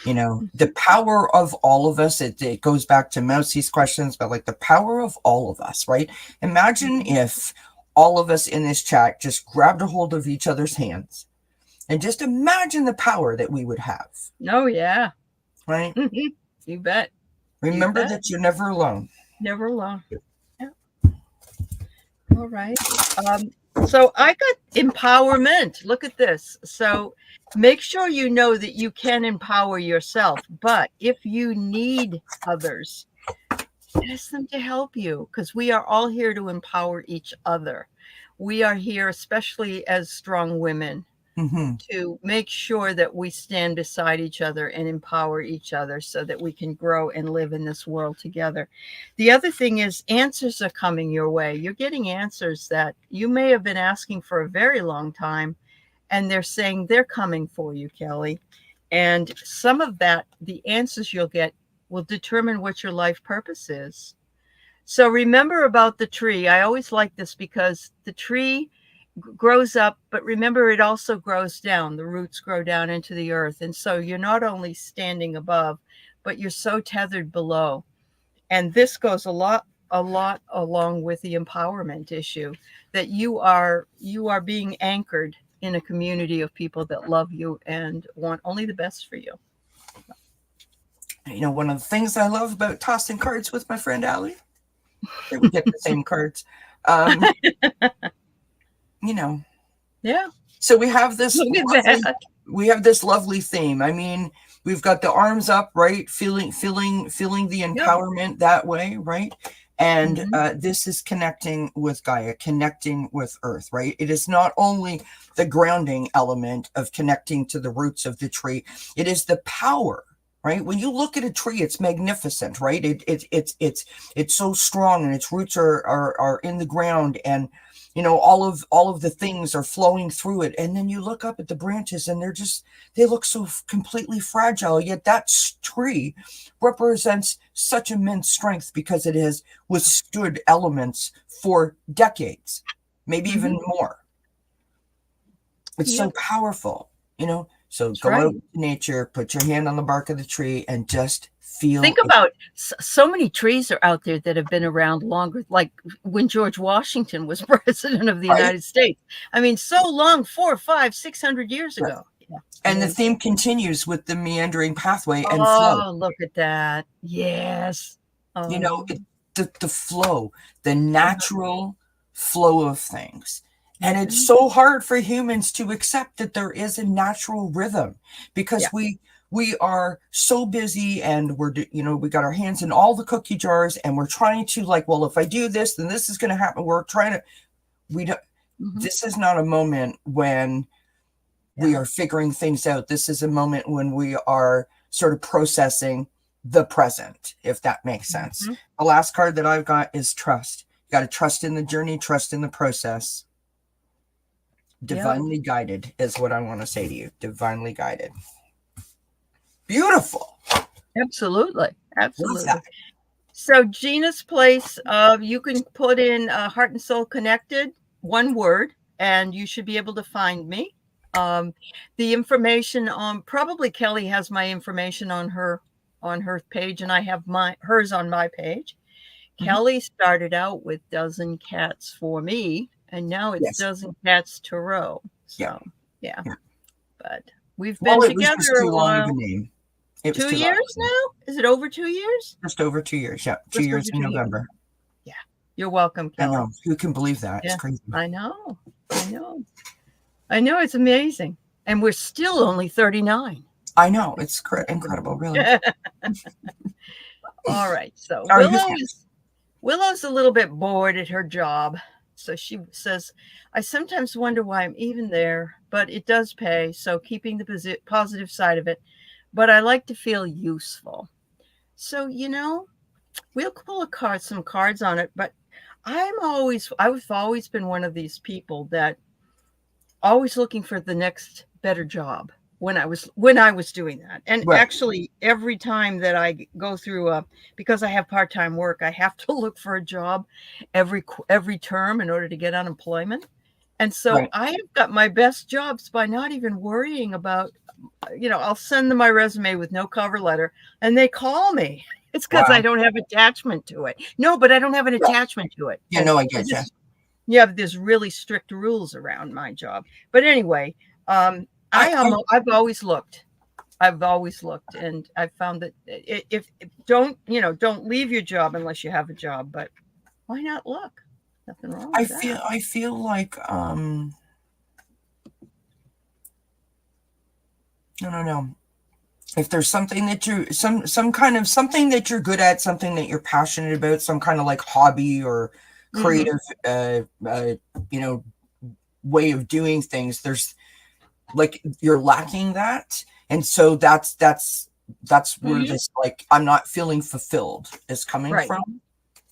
The power of all of us, it goes back to Mousie's questions, but like the power of all of us, right? Imagine if all of us in this chat just grabbed a hold of each other's hands, and just imagine the power that we would have. Oh, yeah. Right? You bet. Remember that you're never alone. Never alone. Yeah. All right. So I got empowerment. Look at this. So make sure you know that you can empower yourself. But if you need others, ask them to help you, because we are all here to empower each other. We are here, especially as strong women, to make sure that we stand beside each other and empower each other so that we can grow and live in this world together. The other thing is, answers are coming your way. You're getting answers that you may have been asking for a very long time, and they're saying they're coming for you, Kelly. And some of that, the answers you'll get, will determine what your life purpose is. So remember about the tree. I always like this, because the tree grows up, but remember, it also grows down. The roots grow down into the earth. And so you're not only standing above, but you're so tethered below. And this goes a lot along with the empowerment issue, that you are being anchored in a community of people that love you and want only the best for you. You know, one of the things I love about tossing cards with my friend Aley, that we get the same cards. You know, yeah. So we have this lovely theme. I mean, we've got the arms up, right? Feeling the empowerment that way, right? And this is connecting with Gaia, connecting with Earth, right? It is not only the grounding element of connecting to the roots of the tree, it is the power, right? When you look at a tree, it's magnificent, right? It's so strong, and its roots are in the ground, and you know, all of the things are flowing through it. And then you look up at the branches, and they look so completely fragile. Yet that tree represents such immense strength, because it has withstood elements for decades, maybe even more. It's so powerful, you know. So go out to nature, put your hand on the bark of the tree, and just feel. Think about so many trees are out there that have been around longer, like when George Washington was president of the United States. I mean, so long, 400, 500, 600 years ago. Yeah. And the theme continues with the meandering pathway and flow. Oh, look at that. Yes. You know, the flow, the natural flow of things. And it's so hard for humans to accept that there is a natural rhythm, because we are so busy, and we got our hands in all the cookie jars, and we're trying to, like, well, if I do this, then this is going to happen. We're trying to, this is not a moment when we are figuring things out. This is a moment when we are sort of processing the present, if that makes sense. The last card that I've got is trust. You got to trust in the journey, trust in the process. Divinely guided is what I want to say to you. Divinely guided. Beautiful. Absolutely. So Gina's place, you can put in Heart and Soul Connected, one word, and you should be able to find me. The information on, probably Kelly has my information on her page, and I have hers on my page. Kelly started out with Dozen Cats for Me, and now it's Dozen Cats Tarot. So yeah. But we've been together a while. 2 years now? Is it over 2 years? Just over 2 years. Yeah, 2 years in November. Yeah, you're welcome, Kelly. I know. Who can believe that? It's crazy. I know. It's amazing, and we're still only 39. I know. It's incredible, really. All right. So Willow's a little bit bored at her job. So she says, I sometimes wonder why I'm even there, but it does pay. So keeping the positive side of it. But I like to feel useful. So, we'll pull some cards on it. But I've always been one of these people that always looking for the next better job when I was doing that. And actually, every time that I go through because I have part-time work, I have to look for a job every term in order to get unemployment. And so I have got my best jobs by not even worrying about, I'll send them my resume with no cover letter, and they call me. It's because I don't have attachment to it. No, but I don't have an attachment to it. Yeah, no, I get you. Yeah, there's really strict rules around my job. But anyway, I've always looked. And I've found that if don't leave your job unless you have a job. But why not look? Nothing wrong with that. I feel like I don't know. If there's something that some kind of something that you're good at, something that you're passionate about, some kind of like hobby or creative way of doing things, there's like you're lacking that. And so that's where this, like, I'm not feeling fulfilled is coming from.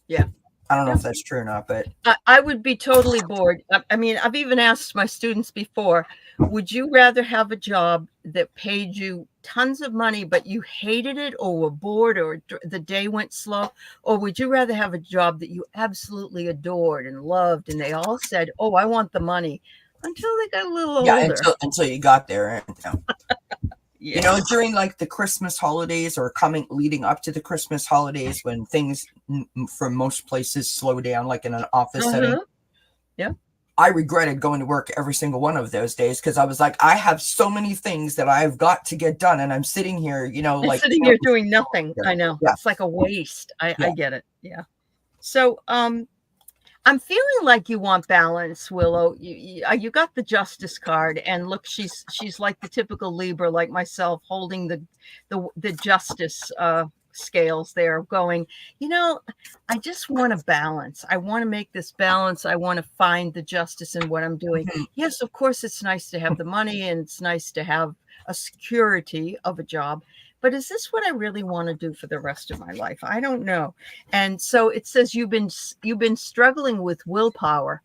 Yeah. I don't know Yeah. if that's true or not, but I would be totally bored. I mean, I've even asked my students before, would you rather have a job that paid you tons of money, but you hated it or were bored or the day went slow? Or would you rather have a job that you absolutely adored and loved? And they all said, oh, I want the money, until they got a little yeah, older. until you got there. You know, Yeah. during like the Christmas holidays or leading up to the Christmas holidays when things for most places slow down, like in an office setting, Uh-huh. Yeah. I regretted going to work every single one of those days because I was like, I have so many things that I've got to get done, and I'm sitting here, you know, And like sitting here doing nothing. I know. yeah, It's like a waste. yeah. I get it. Yeah. So, I'm feeling like you want balance, Willow. You got the justice card, and look, she's like the typical Libra, like myself, holding the justice scales there, going, you know, I just want a balance. I want to make this balance. I want to find the justice in what I'm doing. Mhm. Yes, of course, it's nice to have the money, and it's nice to have a security of a job. But is this what I really want to do for the rest of my life? I don't know. And so it says you've been struggling with willpower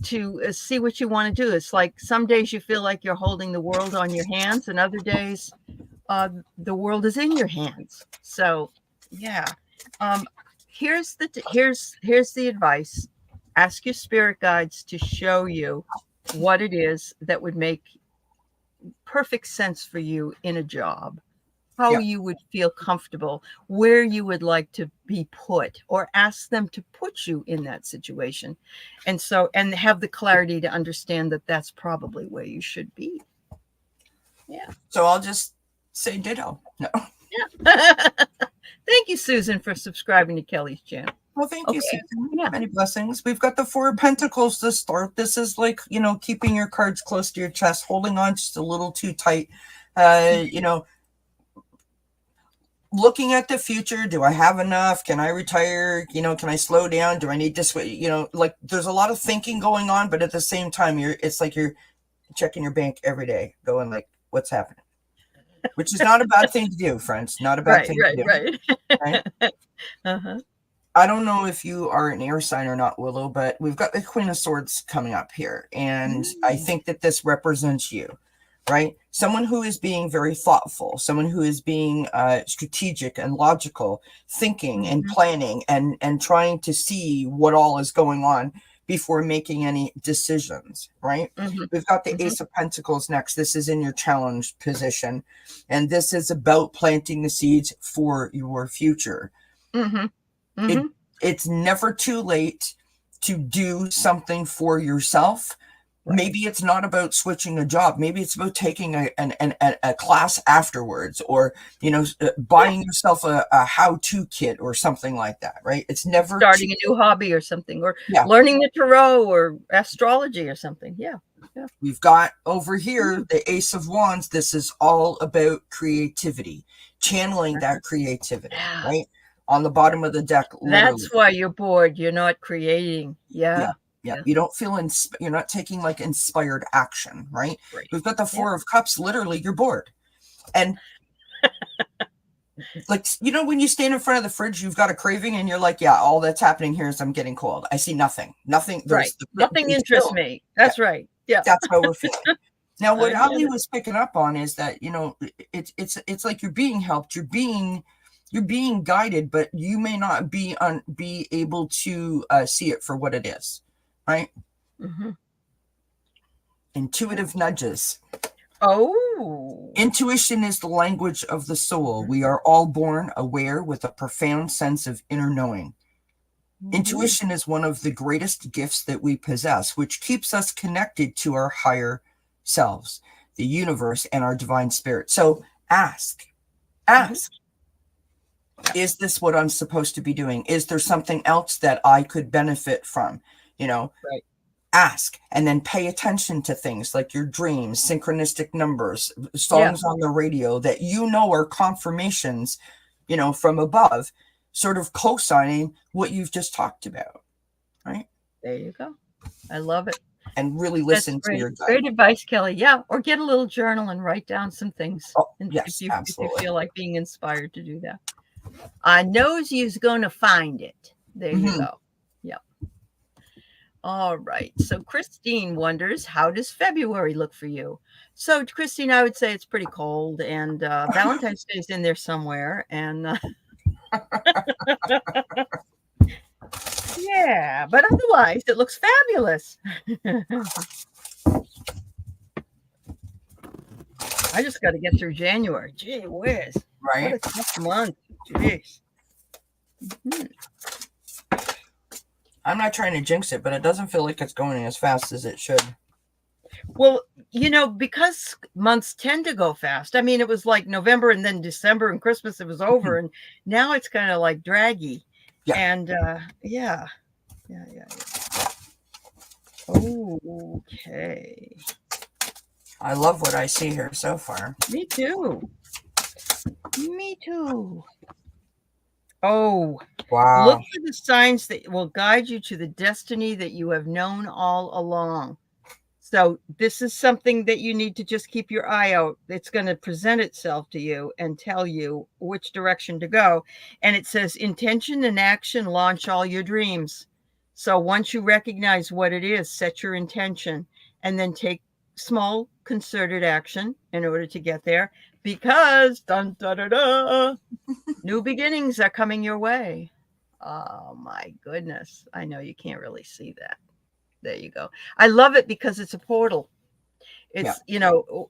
to see what you want to do. It's like some days you feel like you're holding the world on your hands, and other days the world is in your hands. So yeah, um, here's the advice. Ask your spirit guides to show you what it is that would make perfect sense for you in a job, how Yeah. you would feel comfortable, where you would like to be put, or ask them to put you in that situation. And so, and have the clarity to understand that that's probably where you should be. Yeah. So I'll just say ditto. No. Yeah. Thank you, Susan, for subscribing to Kelly's channel. Well, thank you, Okay. Susan. Yeah. Many blessings. We've got the Four of Pentacles to start. This is like, you know, keeping your cards close to your chest, holding on just a little too tight. You know, looking at the future. Do I have enough? Can I retire? You know, can I slow down? Do I need this way? You know, like there's a lot of thinking going on, but at the same time, it's like you're checking your bank every day, going like, what's happening? Which is not a bad thing to do, friends. Not a bad thing to do. Right. Right? Uh-huh. I don't know if you are an air sign or not, Willow, but we've got the Queen of Swords coming up here. And I think that this represents you, right? Someone who is being very thoughtful, someone who is being strategic and logical, thinking and planning and trying to see what all is going on before making any decisions, right? We've got the Ace of Pentacles next. This is in your challenge position. And this is about planting the seeds for your future. It's never too late to do something for yourself. Right. Maybe it's not about switching a job. Maybe it's about taking a class afterwards, or, you know, buying yourself a how-to kit or something like that, right? It's never starting a new hobby or something, or learning the tarot or astrology or something. Yeah. We've got over here the Ace of Wands. This is all about creativity, channeling that creativity, right? On the bottom of the deck. Literally. That's why you're bored. You're not creating. Yeah. You don't feel you're not taking like inspired action, right? We've got the Four of Cups. Literally, you're bored. And like, you know, when you stand in front of the fridge, you've got a craving and you're like, yeah, all that's happening here is I'm getting cold. I see nothing. Nothing interests me. That's right. Yeah. That's how we're feeling. Now, what Aley was picking up on is that, you know, it's like you're being helped, you're being guided, but you may not be able to see it for what it is, right? Intuitive nudges. Oh. Intuition is the language of the soul. We are all born aware with a profound sense of inner knowing. Intuition is one of the greatest gifts that we possess, which keeps us connected to our higher selves, the universe, and our divine spirit. So ask. Is this what I'm supposed to be doing? Is there something else that I could benefit from? You know, ask, and then pay attention to things like your dreams, synchronistic numbers, songs on the radio that you know are confirmations, you know, from above, sort of co-signing what you've just talked about, right? There you go. I love it. And really listen to your gut. Great advice, Kelly. Yeah, or get a little journal and write down some things. Yes, absolutely. If you feel like being inspired to do that. I knows you's going to find it. There you go. Yep. All right. So Christine wonders, how does February look for you? So Christine, I would say it's pretty cold, and Valentine's Day is in there somewhere. And yeah, but otherwise it looks fabulous. I just got to get through January. Gee whiz. Right. What a tough month. Jeez. Mm-hmm. I'm not trying to jinx it, but it doesn't feel like it's going as fast as it should. Well, because months tend to go fast. I mean, it was like November and then December and Christmas, it was over. And now it's kind of like draggy. Yeah. And yeah. Okay. I love what I see here so far. Me too. Oh, wow. Look for the signs that will guide you to the destiny that you have known all along. So this is something that you need to just keep your eye out. It's going to present itself to you and tell you which direction to go. And it says intention and action launch all your dreams. So once you recognize what it is, set your intention and then take small concerted action in order to get there, because dun, da, da, da, new beginnings are coming your way. Oh my goodness. I know you can't really see that. There you go. I love it because it's a portal. It's,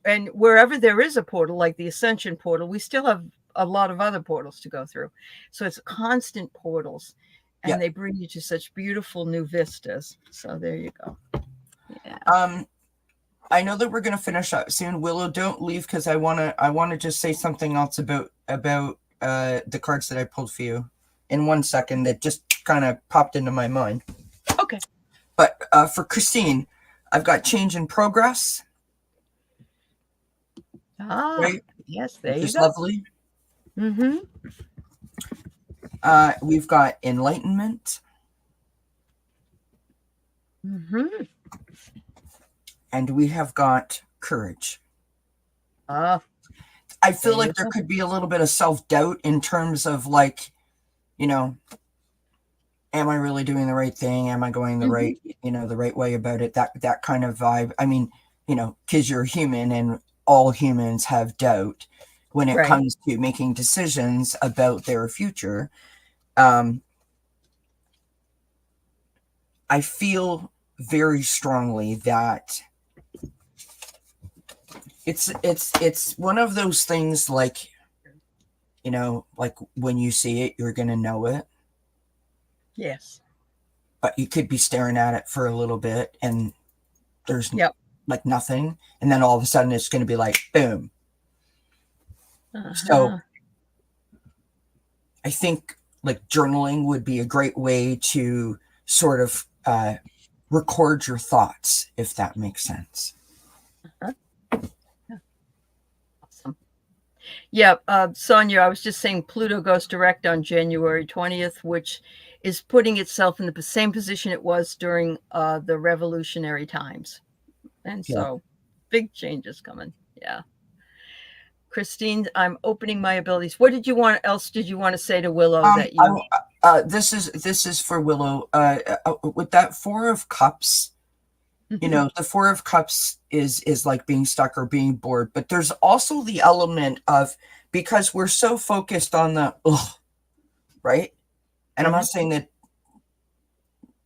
and wherever there is a portal, like the Ascension portal, we still have a lot of other portals to go through. So it's constant portals, and they bring you to such beautiful new vistas. So there you go. Yeah. I know that we're going to finish up soon. Willow, don't leave, because I want to just say something else about the cards that I pulled for you in 1 second that just kind of popped into my mind. Okay. But for Christine, I've got change in progress. Right? Yes, there you go. Lovely. Mm-hmm. We've got enlightenment. Mm-hmm. And we have got courage. I feel like there could be a little bit of self-doubt in terms of am I really doing the right thing? Am I going the right, the right way about it? That kind of vibe. I mean, because you're human and all humans have doubt when it comes to making decisions about their future. I feel very strongly that it's one of those things like, like when you see it, you're going to know it. Yes. But you could be staring at it for a little bit and there's like nothing. And then all of a sudden it's going to be like, boom. So I think like journaling would be a great way to sort of record your thoughts, if that makes sense. Awesome. Yeah. Sonia, I was just saying Pluto goes direct on January 20th, which is putting itself in the same position it was during the revolutionary times. And so big changes coming. Yeah. Christine, I'm opening my abilities. What did you want to say to Willow that you this is for Willow. With that Four of Cups, the Four of Cups is like being stuck or being bored, but there's also the element of, because we're so focused on the right? And I'm not saying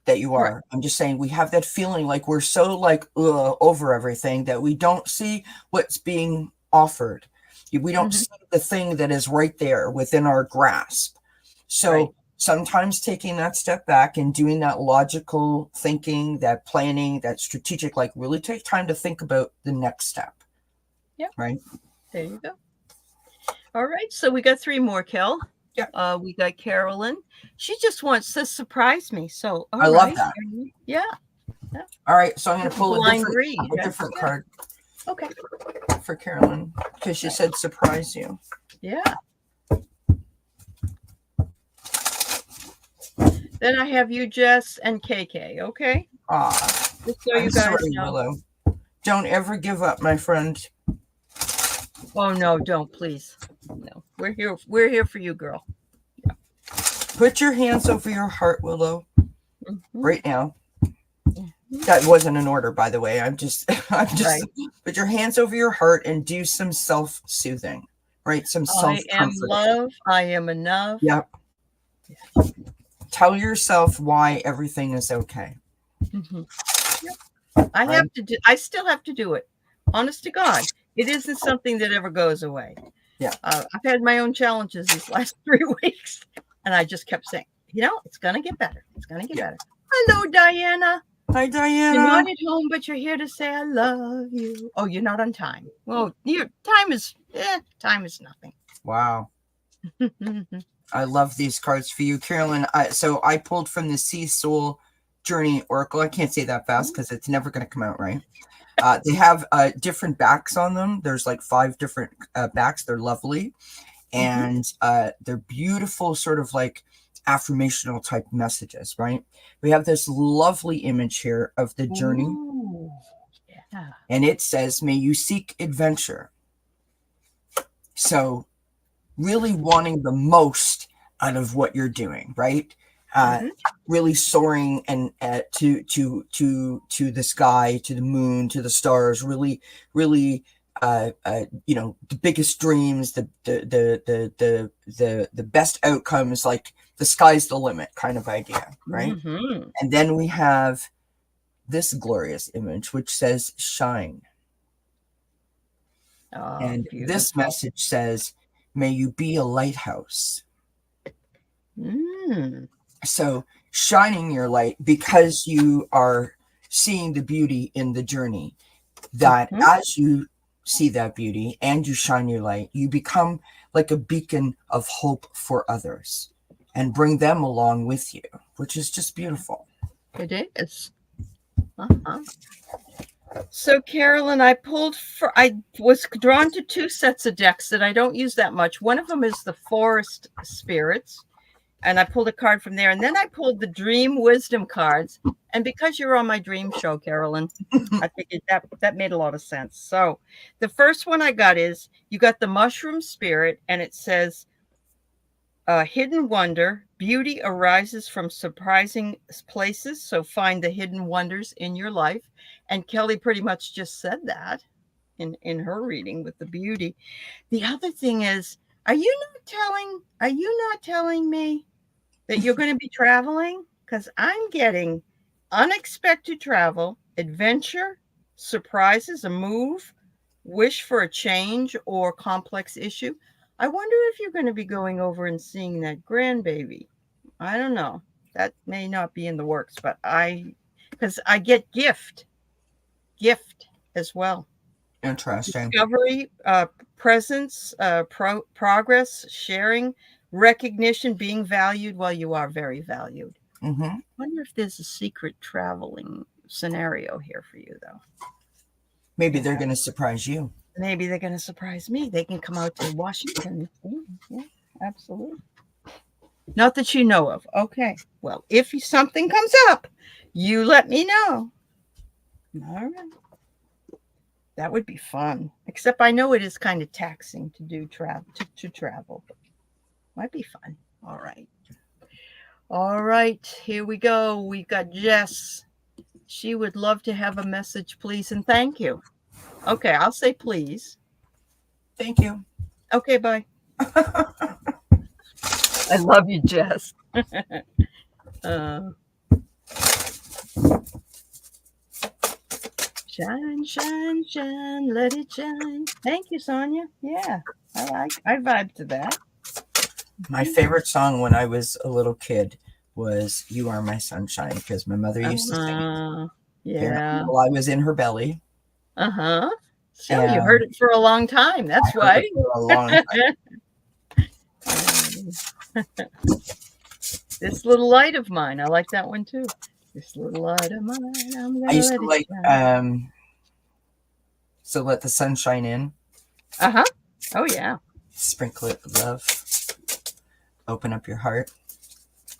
that you are. Right. I'm just saying we have that feeling like we're so like over everything that we don't see what's being offered. We don't see the thing that is right there within our grasp. So sometimes taking that step back and doing that logical thinking, that planning, that strategic, like really take time to think about the next step. Yeah. Right. There you go. All right. So we got 3 more, Kel. Yeah. We got Carolyn. She just wants to surprise me. So I love that. Yeah. All right. So I'm going to pull a different card. Okay. For Carolyn, because she said surprise you. Yeah. Then I have you, Jess, and KK. Okay. Just so you guys know. Willow. Don't ever give up, my friend. Oh no, don't, please. No, we're here. We're here for you, girl. Yeah. Put your hands over your heart, Willow. right now. That wasn't an order, by the way. I'm just Right. put your hands over your heart and do some self-soothing, right? Some I am self-comfort. love. I am enough. Yep. Tell yourself why everything is okay. I have to do. I still have to do it. Honest to God, it isn't something that ever goes away. Yeah. I've had my own challenges these last 3 weeks, and I just kept saying, it's gonna get better. It's gonna get better. Hello, Diana. Hi, Diana. You're not at home, but you're here to say I love you. Oh, you're not on time. Well, your time is nothing. Wow. I love these cards for you, Carolyn. So I pulled from the Sea Soul Journey Oracle. I can't say that fast because it's never going to come out right. They have different backs on them. There's like 5 different backs. They're lovely. And they're beautiful, sort of like affirmational type messages, right? We have this lovely image here of the journey. Ooh, yeah. And it says, may you seek adventure. So really wanting the most out of what you're doing, right? Really soaring and to the sky, to the moon, to the stars, really the biggest dreams, the best outcomes, like the sky's the limit kind of idea, right? And then we have this glorious image which says shine. And beautiful. This message says, may you be a lighthouse. So shining your light because you are seeing the beauty in the journey, that as you see that beauty and you shine your light, you become like a beacon of hope for others and bring them along with you, which is just beautiful. It is. So, Carolyn, I was drawn to 2 sets of decks that I don't use that much. One of them is the Forest Spirits, and I pulled a card from there. And then I pulled the Dream Wisdom cards. And because you're on my dream show, Carolyn, I figured that made a lot of sense. So the first one I got is, you got the Mushroom Spirit, and it says, hidden wonder, beauty arises from surprising places. So find the hidden wonders in your life. And Kelly pretty much just said that in her reading with the beauty. The other thing is, are you not telling me that you're going to be traveling? Because I'm getting unexpected travel, adventure, surprises, a move, wish for a change or complex issue. I wonder if you're going to be going over and seeing that grandbaby. I don't know. That may not be in the works, but because I get gift as well. Interesting. Discovery, presence, progress, sharing, recognition, being valued. Well, you are very valued. I wonder if there's a secret traveling scenario here for you, though. Maybe they're going to surprise you. Maybe they're going to surprise me. They can come out to Washington. Yeah, absolutely. Not that you know of. Okay. Well, if something comes up, you let me know. All right. That would be fun. Except I know it is kind of taxing to do to travel. But might be fun. All right. All right. Here we go. We've got Jess. She would love to have a message, please, and thank you. Okay, I'll say please. Thank you. Okay, bye. I love you, Jess. Shine, shine, shine, let it shine. Thank you, Sonia. Yeah, I vibe to that. My favorite song when I was a little kid was "You Are My Sunshine" because my mother used to sing it. Yeah. While I was in her belly. So you heard it for a long time. That's why. For a long time. This little light of mine. I like that one too. This little light of mine. I used to like So Let the Sun Shine In. Oh yeah. Sprinkle it with love. Open up your heart.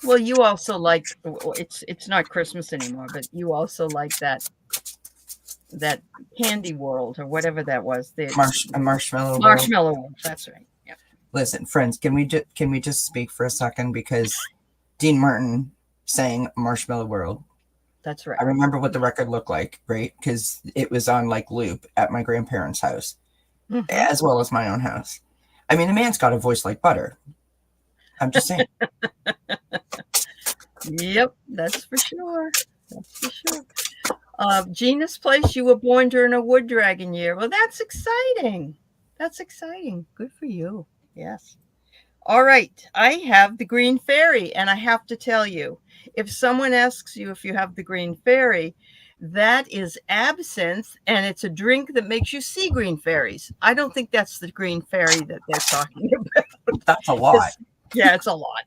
Well, you also like it's not Christmas anymore, but you also like that Candy World or whatever that was. Marshmallow World. That's right. Yeah. Listen, friends, can we just speak for a second, because Dean Martin sang Marshmallow World. That's right. I remember what the record looked like, right? Because it was on like loop at my grandparents' house, as well as my own house. I mean, the man's got a voice like butter. I'm just saying. Yep, that's for sure. That's for sure. Gina's Place, you were born during a wood dragon year. Well, that's exciting. That's exciting. Good for you. Yes. All right. I have the green fairy, and I have to tell you, if someone asks you if you have the green fairy, that is absinthe, and it's a drink that makes you see green fairies. I don't think that's the green fairy that they're talking about. That's a lot. Yeah, it's a lot.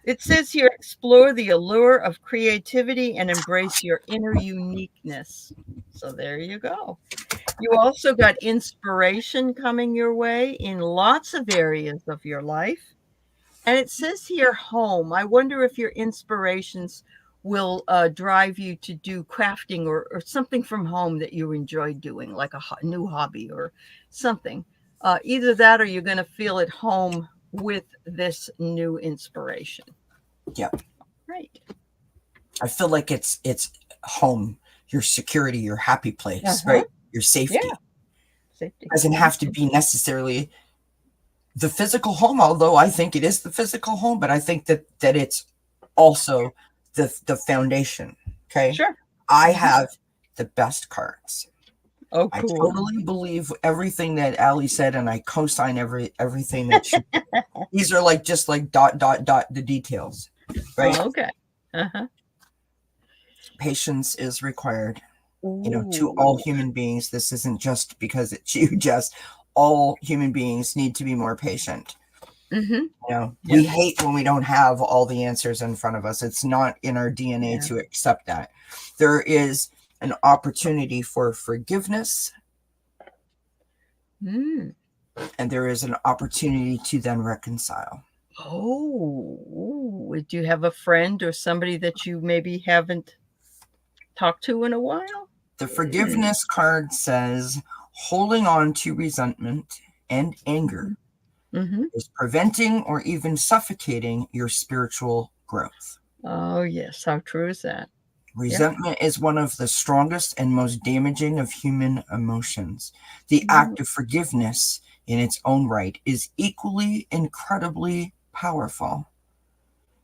It says here, explore the allure of creativity and embrace your inner uniqueness. So there you go. You also got inspiration coming your way in lots of areas of your life. And it says here, home. I wonder if your inspirations will drive you to do crafting or something from home that you enjoy doing, like a new hobby or something. Either that or you're going to feel at home with this new inspiration. Yep. Right. I feel like it's home, your security, your happy place, right? Your safety. Yeah. Safety. It doesn't have to be necessarily the physical home, although I think it is the physical home, but I think that it's also the foundation. Okay. Sure. I have the best cards. Oh, cool. I totally believe everything that Aley said, and I co-sign everything that she. These are like just like ... the details, right? Oh, okay. Patience is required. Ooh. You know, to all human beings. This isn't just because it's you. Just all human beings need to be more patient. You know, we hate when we don't have all the answers in front of us. It's not in our DNA to accept that. There is an opportunity for forgiveness. And there is an opportunity to then reconcile. Oh, do you have a friend or somebody that you maybe haven't talked to in a while? The forgiveness card says holding on to resentment and anger is preventing or even suffocating your spiritual growth. Oh, yes. How true is that? Resentment is one of the strongest and most damaging of human emotions. The act of forgiveness in its own right is equally incredibly powerful,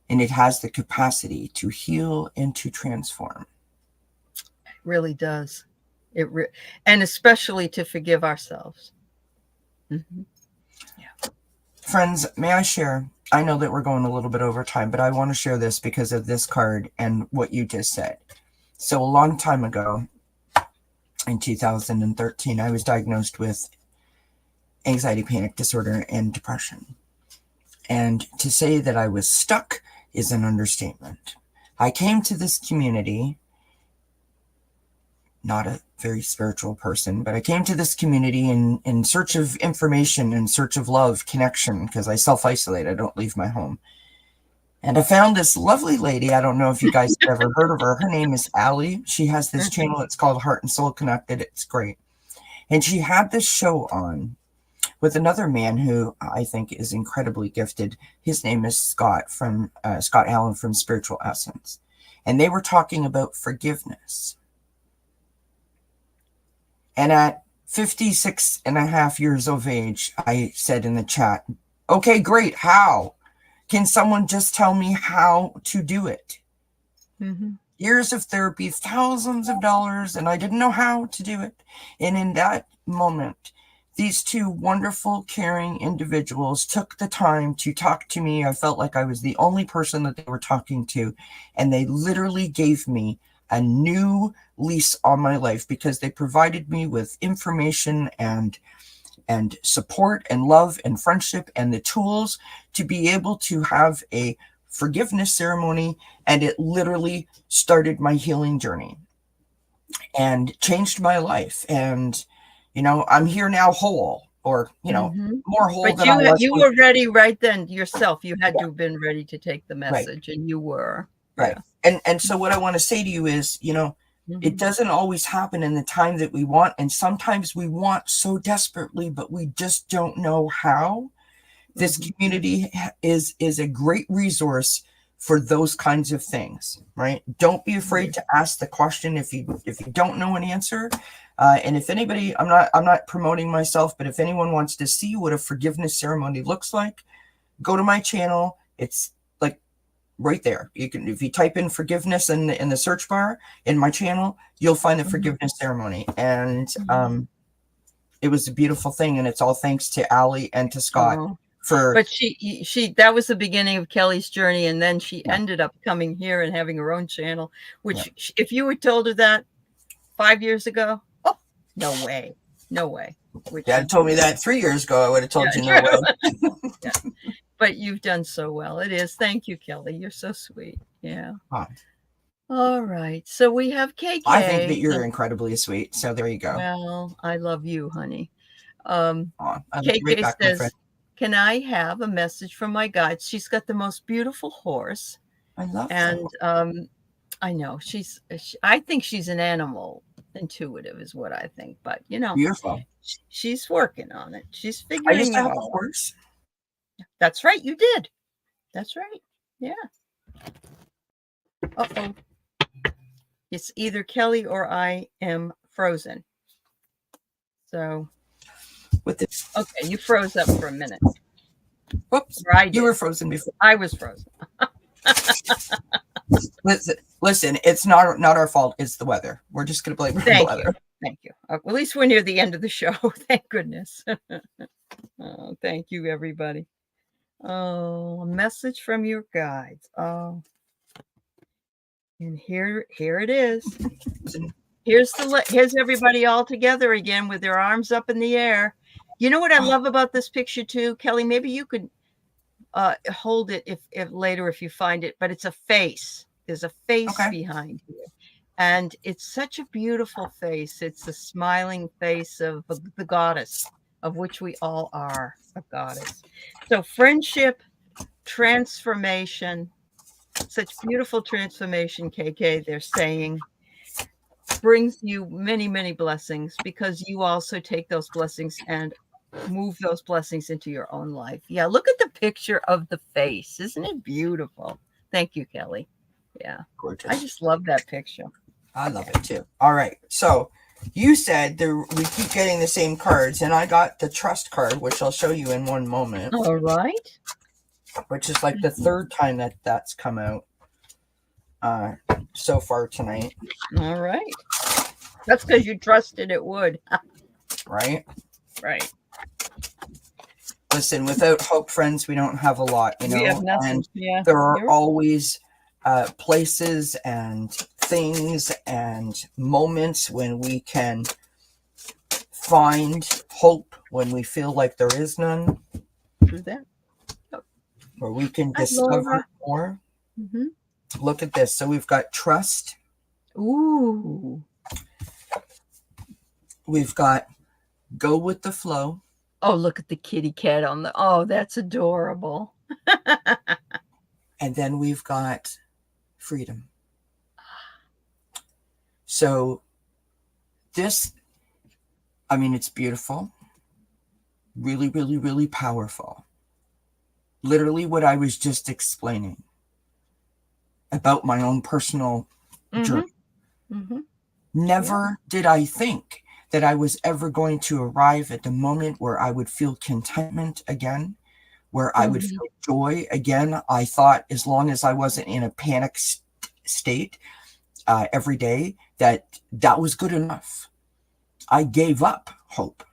and it has the capacity to heal and to transform. It really does. And especially to forgive ourselves. Friends, may I share? I know that we're going a little bit over time, but I want to share this because of this card and what you just said. So a long time ago, in 2013, I was diagnosed with anxiety, panic disorder, and depression. And to say that I was stuck is an understatement. I came to this community, not a very spiritual person, but I came to this community in search of information, in search of love, connection, because I self-isolate. I don't leave my home. And I found this lovely lady. I don't know if you guys have ever heard of her. Her name is Aley. She has this channel. It's called Heart and Soul Connected. It's great. And she had this show on with another man who I think is incredibly gifted. His name is Scott Allen from Spiritual Essence. And they were talking about forgiveness. And at 56 and a half years of age, I said in the chat, okay, great. How? Can someone just tell me how to do it? Years of therapy, thousands of dollars, and I didn't know how to do it. And in that moment, these two wonderful, caring individuals took the time to talk to me. I felt like I was the only person that they were talking to. And they literally gave me a new lease on my life because they provided me with information and support and love and friendship and the tools to be able to have a forgiveness ceremony. And it literally started my healing journey and changed my life. And, you know, I'm here now whole, or, you know, more whole but than I was. You were ready right then yourself. You had to have been ready to take the message, and you were. Right. And so what I want to say to you is, you know, it doesn't always happen in the time that we want. And sometimes we want so desperately, but we just don't know how. This community is a great resource for those kinds of things, right? Don't be afraid to ask the question if you don't know an answer. And if anybody, I'm not promoting myself, but if anyone wants to see what a forgiveness ceremony looks like, go to my channel. It's like right there. You can, if you type in forgiveness in the search bar in my channel, you'll find the forgiveness ceremony. And it was a beautiful thing, and it's all thanks to Aley and to Scott. But she that was the beginning of Kelly's journey, and then she ended up coming here and having her own channel, which if you were told her that 5 years ago, oh, no way. Dad told me that 3 years ago, I would have told you no way. But you've done so well. It is. Thank you, Kelly. You're so sweet. Yeah. Huh. All right. So we have KK. I think that you're incredibly sweet. So there you go. Well, I love you, honey. KK says, can I have a message from my guide? She's got the most beautiful horse. I love and I know I think she's an animal intuitive is what I think, but beautiful. She's working on it. She's figuring it out. A horse. That's right. You did. That's right. Yeah. Uh-oh. It's either Kelly or I am frozen. So with this. Okay, you froze up for a minute. Whoops. You were frozen before. I was frozen. Listen, it's not our fault. It's the weather. We're just going to blame the weather. Thank you. At least we're near the end of the show. Thank goodness. Oh, thank you, everybody. Oh, a message from your guides. Oh, and here it is. Here's everybody all together again with their arms up in the air. You know what I love about this picture too, Kelly? Maybe you could hold it if later if you find it. But it's a face. There's a face behind here, and it's such a beautiful face. It's a smiling face of the goddess, of which we all are a goddess. So friendship, transformation, such beautiful transformation, KK, they're saying, brings you many, many blessings, because you also take those blessings and move those blessings into your own life. Yeah, look at the picture of the face. Isn't it beautiful? Thank you, Kelly. Yeah. Gorgeous. I just love that picture. I love it too. All right. So you said we keep getting the same cards, and I got the trust card, which I'll show you in one moment. All right. Which is like the third time that's come out so far tonight. All right. That's because you trusted it would. Right? Right. Listen, without hope, friends, we don't have a lot, you know. We have nothing. And there are always places and things and moments when we can find hope when we feel like there is none. True that. Or we can discover more. Mm-hmm. Look at this. So we've got trust. Ooh. We've got go with the flow. Oh, look at the kitty cat on the. Oh, that's adorable. And then we've got freedom. So this, I mean, it's beautiful. Really, really, really powerful. Literally what I was just explaining about my own personal journey. Mm-hmm. Never did I think that I was ever going to arrive at the moment where I would feel contentment again, where I would feel joy again. I thought as long as I wasn't in a panic state every day, that was good enough. I gave up hope,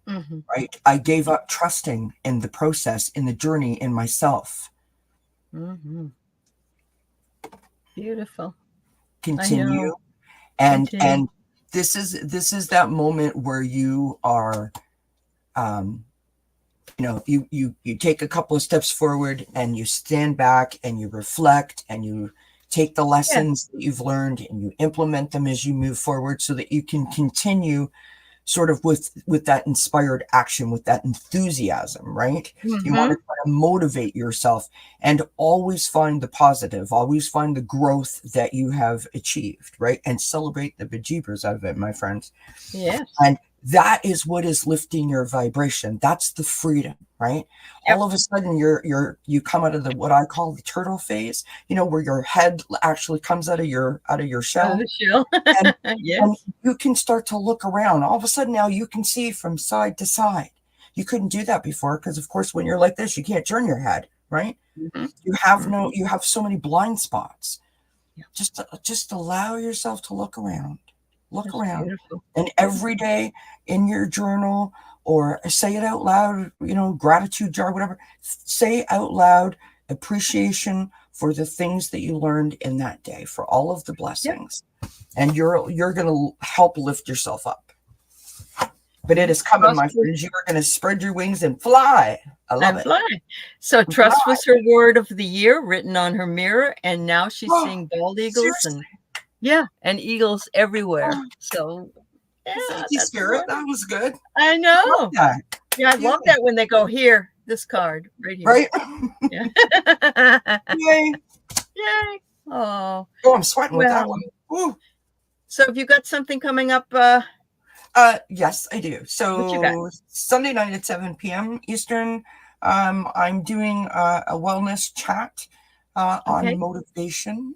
right? I gave up trusting in the process, in the journey, in myself. Mm-hmm. Beautiful. Continue. And this is that moment where you are, you take a couple of steps forward and you stand back and you reflect and you take the lessons that you've learned and you implement them as you move forward so that you can continue sort of with that inspired action, with that enthusiasm, right? You want to try to motivate yourself and always find the positive, always find the growth that you have achieved, right? And celebrate the bejeebers out of it, my friends. Yes. And that is what is lifting your vibration. That's the freedom, right? Yep. All of a sudden you come out of the, what I call the turtle phase, where your head actually comes out of your shell. The shell. and, Yes. and you can start to look around. All of a sudden now you can see from side to side. You couldn't do that before because, of course, when you're like this, you can't turn your head, right? Mm-hmm. You have so many blind spots. Yeah. Just allow yourself to look around. Look That's around. beautiful. And every day in your journal, or say it out loud, gratitude jar, whatever, say out loud appreciation for the things that you learned in that day, for all of the blessings. Yep. And you're going to help lift yourself up. But it is coming, my friends. You are going to spread your wings and fly. I love it. Fly. So trust was her word of the year, written on her mirror, and now she's seeing bald eagles. Seriously? And eagles everywhere. So thank you, Spirit. That was good. I know. I love that. I love that when they go, here, this card right here. Right. Yay. Yay. Oh, I'm sweating with that one. Ooh. So have you got something coming up? Yes, I do. So Sunday night at 7 p.m. Eastern, I'm doing a wellness chat on motivation,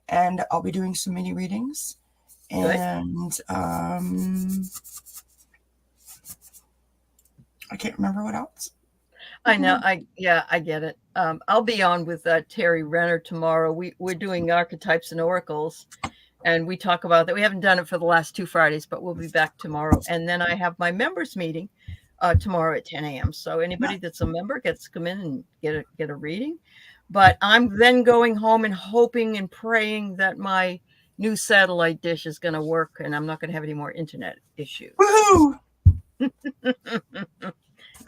and I'll be doing some mini readings. And I can't remember what else. I know. I get it. I'll be on with Terry Renner tomorrow. We're doing archetypes and oracles. And we talk about that. We haven't done it for the last 2 Fridays, but we'll be back tomorrow. And then I have my members meeting tomorrow at 10 a.m. So anybody that's a member gets to come in and get a reading. But I'm then going home and hoping and praying that my new satellite dish is going to work and I'm not going to have any more internet issues. Woohoo!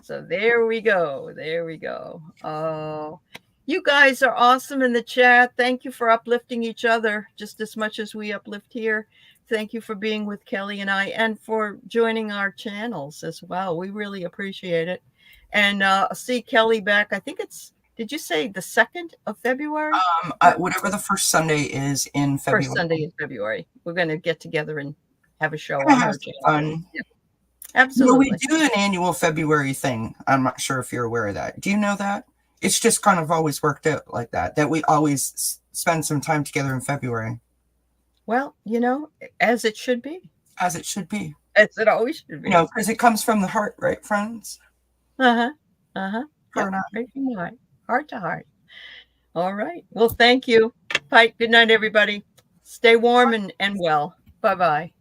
So there we go. There we go. Oh. You guys are awesome in the chat. Thank you for uplifting each other just as much as we uplift here. Thank you for being with Kelly and I, and for joining our channels as well. We really appreciate it. And see Kelly back. I think did you say the 2nd of February? Whatever the first Sunday is in February. First Sunday in February. We're going to get together and have a show on our channel. Fun. Yeah. Absolutely. We do an annual February thing. I'm not sure if you're aware of that. Do you know that? It's just kind of always worked out like that we always spend some time together in February. Well, as it should be. As it should be. As it always should be. Because it comes from the heart, right, friends? Right from the heart. Heart to heart. All right. Well, thank you. Bye. Good night, everybody. Stay warm and well. Bye-bye.